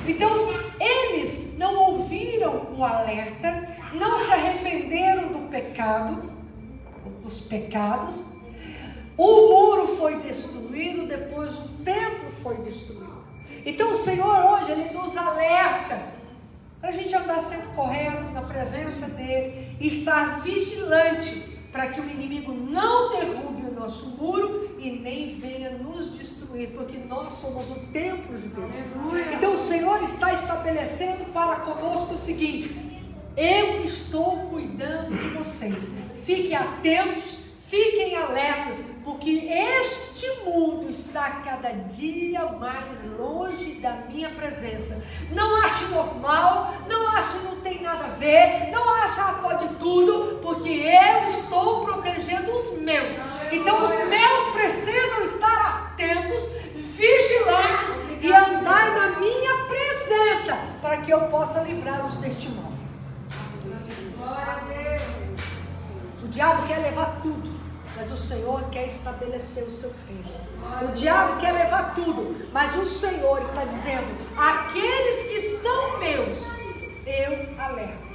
Então eles não ouviram o alerta, não se arrependeram do pecado, dos pecados. O muro foi destruído, depois o templo foi destruído. Então o Senhor hoje, Ele nos alerta para a gente andar sempre correto na presença dEle e estar vigilante para que o inimigo não derrube o nosso muro e nem venha nos destruir, porque nós somos o templo de Deus. Então o Senhor está estabelecendo para conosco o seguinte: eu estou cuidando de vocês, fiquem atentos, fiquem alertas, porque este mundo está cada dia mais longe da minha presença. Não ache normal, não ache que não tem nada a ver, não ache pode tudo, porque eu estou protegendo os meus. Então os meus precisam estar atentos, vigilantes e andar na minha presença, para que eu possa livrá-los deste mal. O diabo quer levar tudo, mas o Senhor quer estabelecer o seu reino. O diabo quer levar tudo, mas o Senhor está dizendo: aqueles que são meus, eu alerto,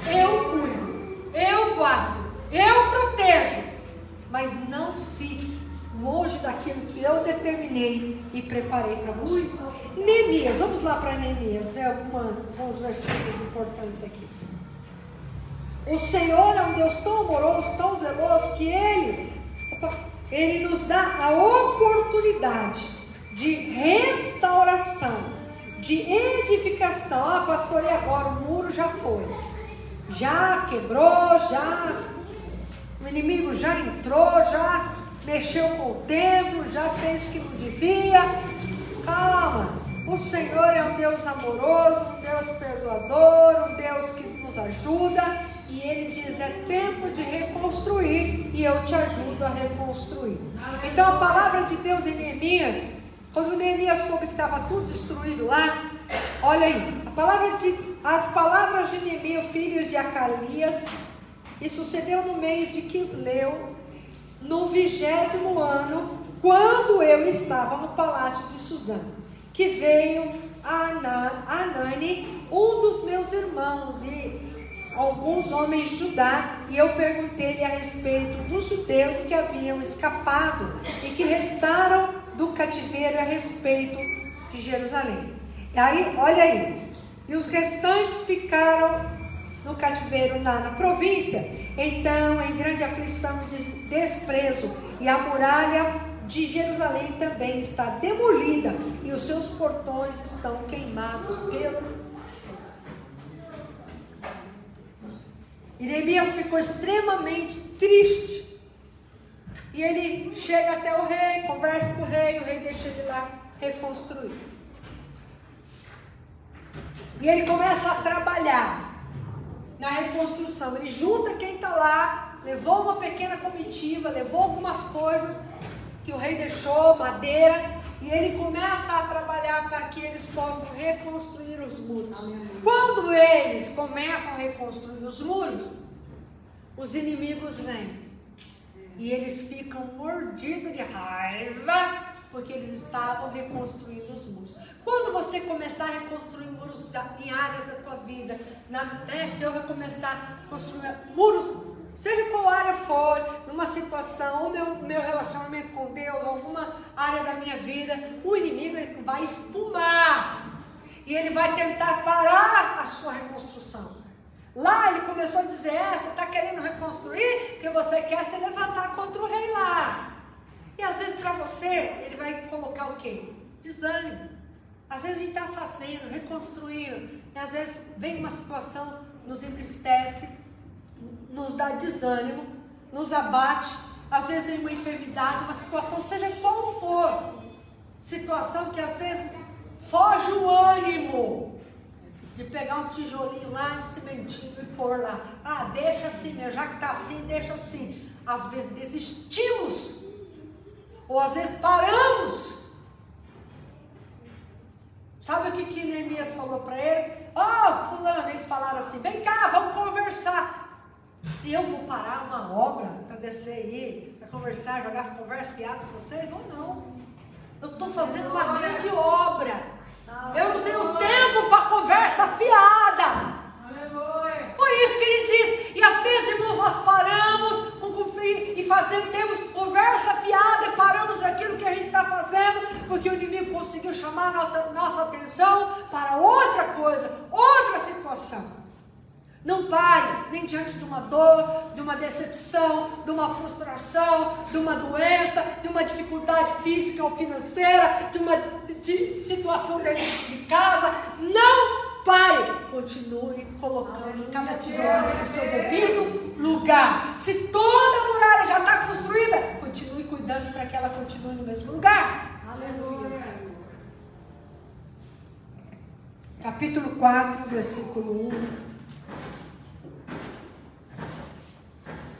eu cuido, eu guardo, eu protejo. Mas não fique longe daquilo que eu determinei e preparei para você. Neemias, vamos lá para Neemias, ver alguns versículos importantes aqui. O Senhor é um Deus tão amoroso, tão zeloso, que Ele nos dá a oportunidade de restauração, de edificação. Ah, pastor, e agora? O muro já foi, já quebrou, o inimigo já entrou, já mexeu com o templo, já fez o que não devia. Calma, o Senhor é um Deus amoroso, um Deus perdoador, um Deus que nos ajuda. E Ele diz: é tempo de reconstruir, e eu te ajudo a reconstruir. Então a palavra de Deus em Neemias, quando Neemias soube que estava tudo destruído lá, olha aí, as palavras de Neemias, filho de Acalias, e sucedeu no mês de Quisleu, no 20º ano, quando eu estava no palácio de Suzã, que veio Anani, um dos meus irmãos, e alguns homens de Judá, e eu perguntei-lhe a respeito dos judeus que haviam escapado e que restaram do cativeiro, a respeito de Jerusalém. E aí, olha aí, e os restantes ficaram no cativeiro na província. Então, em grande aflição e desprezo, e a muralha de Jerusalém também está demolida, e os seus portões estão queimados pelo fogo. E Neemias ficou extremamente triste. E ele chega até o rei, conversa com o rei deixa ele lá reconstruir. E ele começa a trabalhar na reconstrução. Ele junta quem está lá, levou uma pequena comitiva, levou algumas coisas que o rei deixou, madeira, e ele começa a trabalhar para que eles possam reconstruir os muros. Quando eles começam a reconstruir os muros, os inimigos vêm. E eles ficam mordidos de raiva, porque eles estavam reconstruindo os muros. Quando você começar a reconstruir muros em áreas da tua vida, eu vou começar a construir muros, seja qual área for, numa situação, ou meu relacionamento com Deus, alguma área da minha vida, o inimigo vai espumar. E ele vai tentar parar a sua reconstrução. Lá ele começou a dizer, você está querendo reconstruir, porque você quer se levantar contra o rei lá. E às vezes para você, ele vai colocar o quê? Desânimo. Às vezes a gente está fazendo, reconstruindo, e às vezes vem uma situação, nos entristece, nos dá desânimo, nos abate, às vezes vem uma enfermidade, uma situação, seja qual for, situação que às vezes foge o ânimo de pegar um tijolinho lá, um cimentinho e pôr lá. Deixa assim, já que está assim, deixa assim. Às vezes desistimos, ou às vezes paramos. Sabe o que Neemias falou para eles? Fulano, eles falaram assim, vem cá, vamos conversar. E eu vou parar uma obra para descer aí, para conversar, jogar conversa fiada com vocês? Não. Eu estou fazendo uma grande obra. Eu não tenho tempo para conversa fiada. Por isso que ele diz, e às vezes, irmãos, nós paramos e temos conversa fiada e paramos daquilo que a gente está fazendo, porque o inimigo conseguiu chamar nossa atenção para outra coisa, outra situação. Não pare, nem diante de uma dor, de uma decepção, de uma frustração, de uma doença, de uma dificuldade física ou financeira, de situação dentro de casa. Não pare, continue colocando cada tijolinho no seu devido lugar. Se toda a muralha já está construída, continue cuidando para que ela continue no mesmo lugar. Aleluia. Capítulo 4, versículo 1.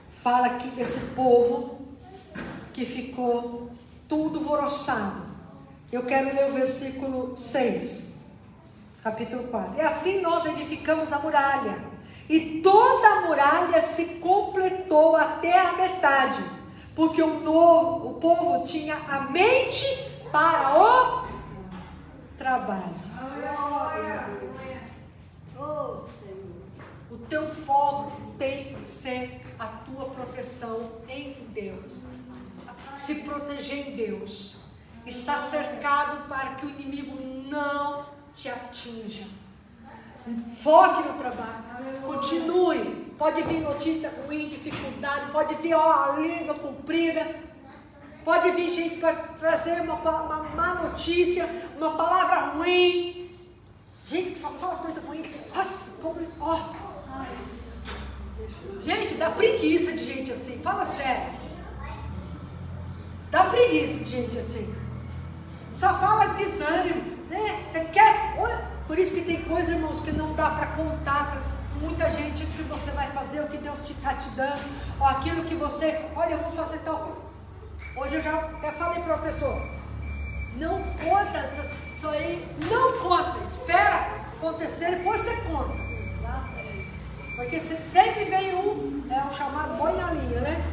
Fala aqui desse povo que ficou tudo alvoroçado. Eu quero ler o versículo 6, capítulo 4. E assim nós edificamos a muralha, e toda a muralha se completou até a metade, porque o povo tinha a mente para o trabalho. O teu foco tem que ser a tua proteção em Deus. Se proteger em Deus. Está cercado para que o inimigo não te atinja. Foque no trabalho. Continue. Pode vir notícia ruim, dificuldade. Pode vir a língua comprida. Pode vir gente para trazer uma má notícia, uma palavra ruim. Gente que só fala coisa ruim. Nossa, gente, dá preguiça de gente assim. Fala sério. Dá preguiça de gente assim. Só fala desânimo, né? Você quer... Por isso que tem coisas, irmãos, que não dá para contar para muita gente o que você vai fazer, o que Deus está te dando, ou aquilo que você... Olha, eu vou fazer tal coisa. Hoje eu já até falei para uma pessoa, não conta isso aí, não conta. Espera acontecer, depois você conta. Porque sempre vem o chamado boi na linha, né?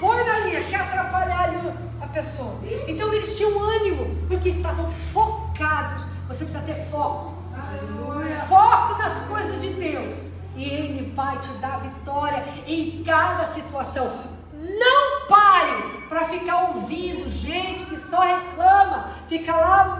Boi na linha, quer atrapalhar a pessoa. Então eles tinham ânimo, porque estavam focados. Você precisa ter foco. Aleluia. Foco nas coisas de Deus. E Ele vai te dar vitória em cada situação. Não pare para ficar ouvindo gente que só reclama, fica lá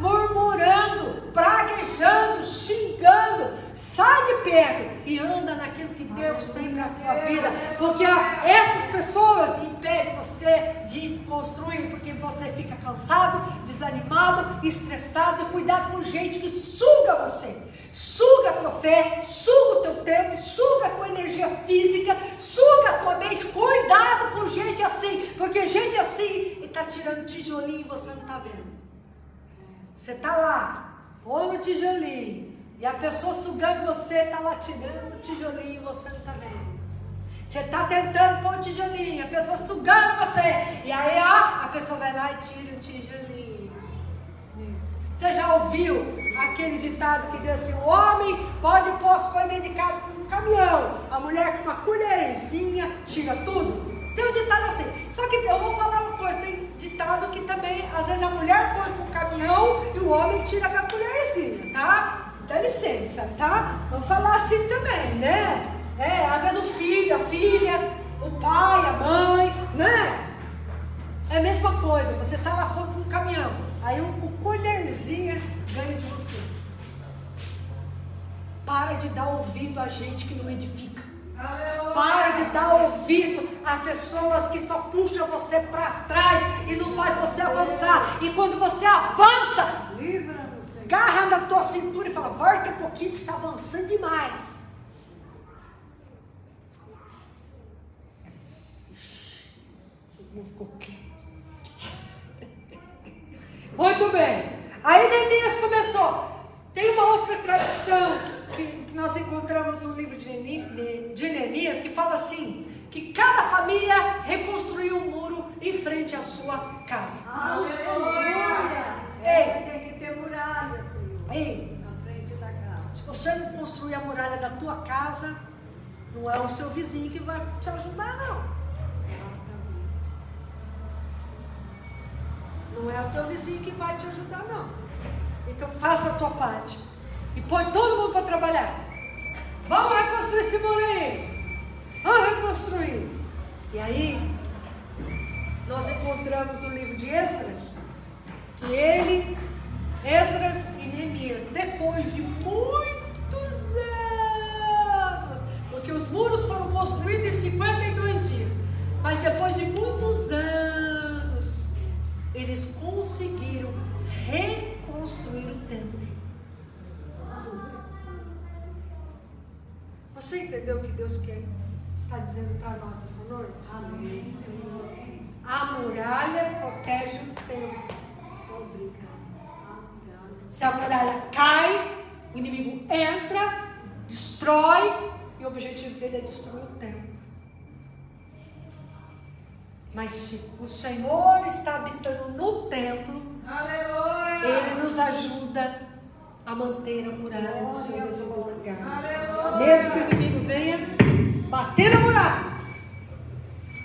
murmurando, praguejando, xingando. Sai de perto e anda naquilo que Deus tem para a tua vida, porque essas pessoas impedem você de construir, porque você fica cansado, desanimado, estressado. Cuidado com gente que suga você, suga a tua fé, suga o teu tempo, suga a tua energia física, suga a tua mente. Cuidado com gente assim, porque gente assim está tirando tijolinho e você não está vendo. Você está lá, pondo tijolinho, e a pessoa sugando você, está lá tirando o tijolinho e você não está vendo. Você está tentando pôr o tijolinho, a pessoa sugando você, e aí a pessoa vai lá e tira o tijolinho. Você já ouviu aquele ditado que diz assim: o homem pode pôr as coisas dentro de casa com um caminhão, a mulher com uma colherzinha tira tudo? Tem um ditado assim. Só que eu vou falar uma coisa, tem ditado que também, às vezes a mulher põe com o caminhão e o homem tira com a colherzinha, tá? Dá licença, tá? Vamos falar assim também, né? Às vezes o filho, a filha, o pai, a mãe, né? É a mesma coisa, você tá lá com um caminhão, aí um colherzinha ganha de você. Para de dar ouvido a gente que não edifica. Para de dar ouvido a pessoas que só puxam você para trás e não faz você avançar. E quando você avança, agarra na tua cintura e fala, volta um pouquinho que está avançando demais. Ficou quieto. Muito bem. Aí Neemias começou. Tem uma outra tradição que nós encontramos no livro de Neemias, que fala assim, que cada família reconstruiu um muro em frente à sua casa. Aleluia! Tem que ter muralha, Senhor. Ei, Na frente da casa. se você não construir a muralha da tua casa, não é o seu vizinho que vai te ajudar, não. Não é o teu vizinho que vai te ajudar, não. Então faça a tua parte. E põe todo mundo para trabalhar. Vamos reconstruir esse muro aí. Vamos reconstruir. E aí, nós encontramos no livro de Esdras, que Esdras e Neemias, depois de muitos anos, porque os muros foram construídos em 52 dias, mas depois de muitos anos, eles conseguiram reconstruir o templo. Você entendeu o que Deus está dizendo para nós essa noite? Amém, Senhor. A muralha protege o templo. Obrigada. Se a muralha cai, o inimigo entra, destrói, e o objetivo dele é destruir o templo. Mas se o Senhor está habitando no templo, Aleluia! Ele nos ajuda a manter a muralha no seu devido lugar. Aleluia! Mesmo que o inimigo venha bater na muralha,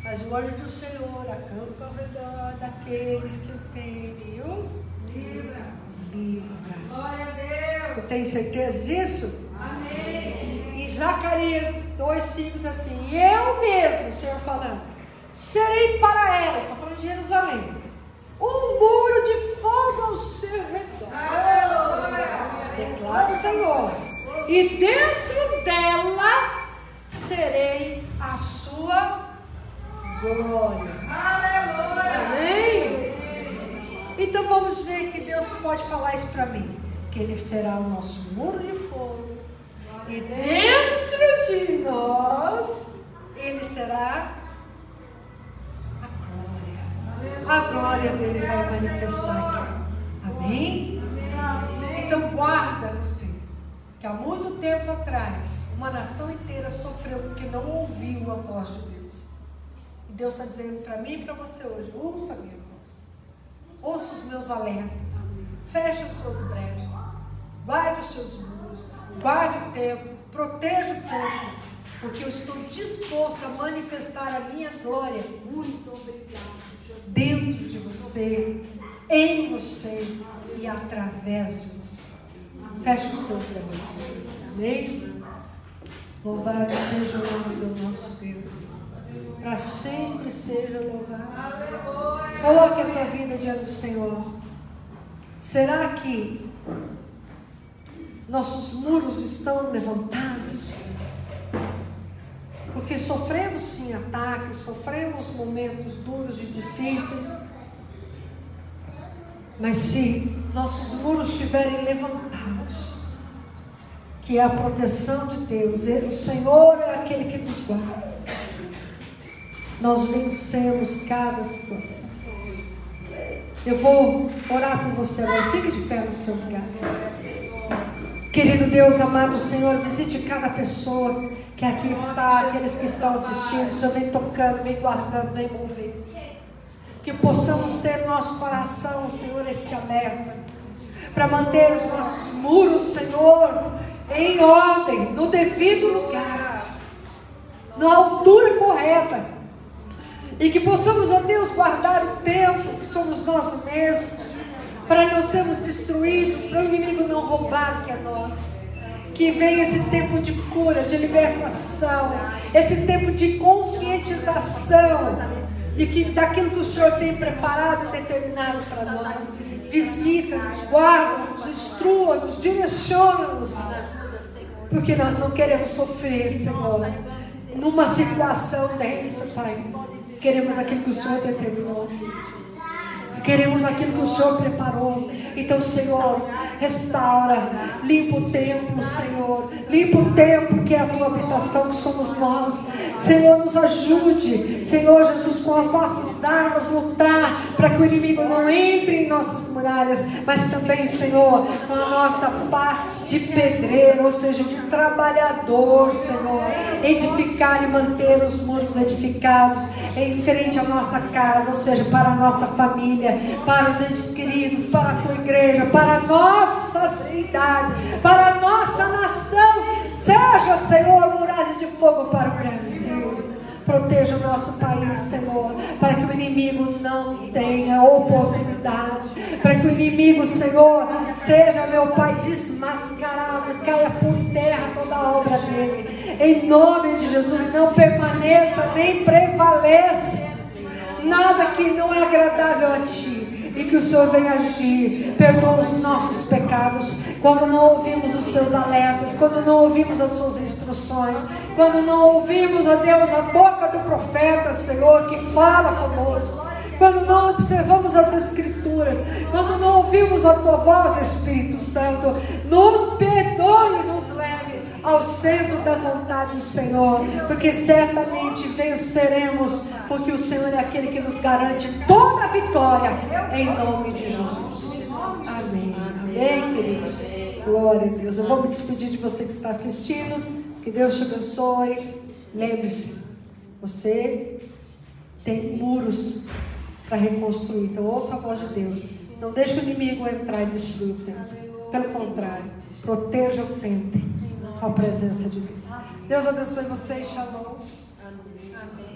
mas o anjo do Senhor acampa ao redor daqueles que o temem e os livra. Glória a Deus! Você tem certeza disso? Amém! Em Zacarias 2,5 diz assim: eu mesmo, o Senhor falando, serei para elas, está falando de Jerusalém, um muro de fogo ao seu redor. Aleluia! Declara o Senhor. E dentro dela serei a sua glória. Aleluia! Amém? Então vamos dizer que Deus pode falar isso para mim, que Ele será o nosso muro de fogo. E dentro de nós, Ele será a glória dele vai manifestar aqui. Amém? Então guarda você, que há muito tempo atrás, uma nação inteira sofreu porque não ouviu a voz de Deus. E Deus está dizendo para mim e para você hoje: ouça minha voz, ouça os meus alertas, feche as suas brechas, guarde os seus muros, guarde o templo, proteja o templo, porque eu estou disposto a manifestar a minha glória. Muito obrigada. Dentro de você, em você e através de você. Feche os teus olhos. Amém? Louvado seja o nome do nosso Deus. Para sempre seja louvado. Coloque a tua vida diante do Senhor. Será que nossos muros estão levantados? Porque sofremos sim ataques, sofremos momentos duros e difíceis. Mas se nossos muros estiverem levantados, que é a proteção de Deus, o Senhor é aquele que nos guarda, nós vencemos cada situação. Eu vou orar por você agora. Fique de pé no seu lugar. Querido Deus, amado Senhor, visite cada pessoa que aqui está, aqueles que estão assistindo. O Senhor vem tocando, vem guardando, vem movendo. Que possamos ter no nosso coração, Senhor, este alerta, para manter os nossos muros, Senhor, em ordem, no devido lugar, na altura correta, E que possamos, ó Deus, guardar o tempo que somos nós mesmos, para não sermos destruídos, para o inimigo não roubar o que é nosso. Que venha esse tempo de cura, de libertação, esse tempo de conscientização daquilo que o Senhor tem preparado e determinado para nós. Visita-nos, guarda-nos, instrua-nos, direciona-nos, porque nós não queremos sofrer, Senhor, numa situação dessa, Pai. Queremos aquilo que o Senhor determinou. Queremos aquilo que o Senhor preparou. Então, Senhor, restaura, limpa o templo, Senhor. Limpa o templo que é a tua habitação, que somos nós. Senhor, nos ajude, Senhor Jesus, com as nossas armas, lutar para que o inimigo não entre em nossas muralhas, mas também, Senhor, com a nossa pá de pedreiro, ou seja, de trabalhador, Senhor, edificar e manter os muros edificados em frente à nossa casa, ou seja, para a nossa família, para os entes queridos, para a tua igreja, para a nossa cidade, para a nossa nação. Seja, Senhor, muralha de fogo para o Brasil. Proteja o nosso país, Senhor, para que o inimigo não tenha oportunidade, para que o inimigo, Senhor, seja, meu Pai, desmascarado e caia por terra toda a obra dele. Em nome de Jesus, não permaneça nem prevaleça nada que não é agradável a Ti. E que o Senhor venha agir, perdoa os nossos pecados, quando não ouvimos os Seus alertas, quando não ouvimos as Suas instruções, quando não ouvimos, ó Deus, a boca do profeta, Senhor, que fala conosco, quando não observamos as Escrituras, quando não ouvimos a Tua voz, Espírito Santo, nos perdoe e nos leve ao centro da vontade do Senhor, porque certamente venceremos, porque o Senhor é aquele que nos garante toda a vitória, em nome de Jesus. Amém. Amém, queridos. Glória a Deus. Eu vou me despedir de você que está assistindo. Que Deus te abençoe. Lembre-se, você tem muros para reconstruir. Então ouça a voz de Deus. Não deixe o inimigo entrar e destruir o templo. Pelo contrário, proteja o templo com a presença de Deus. Deus abençoe vocês. Shalom.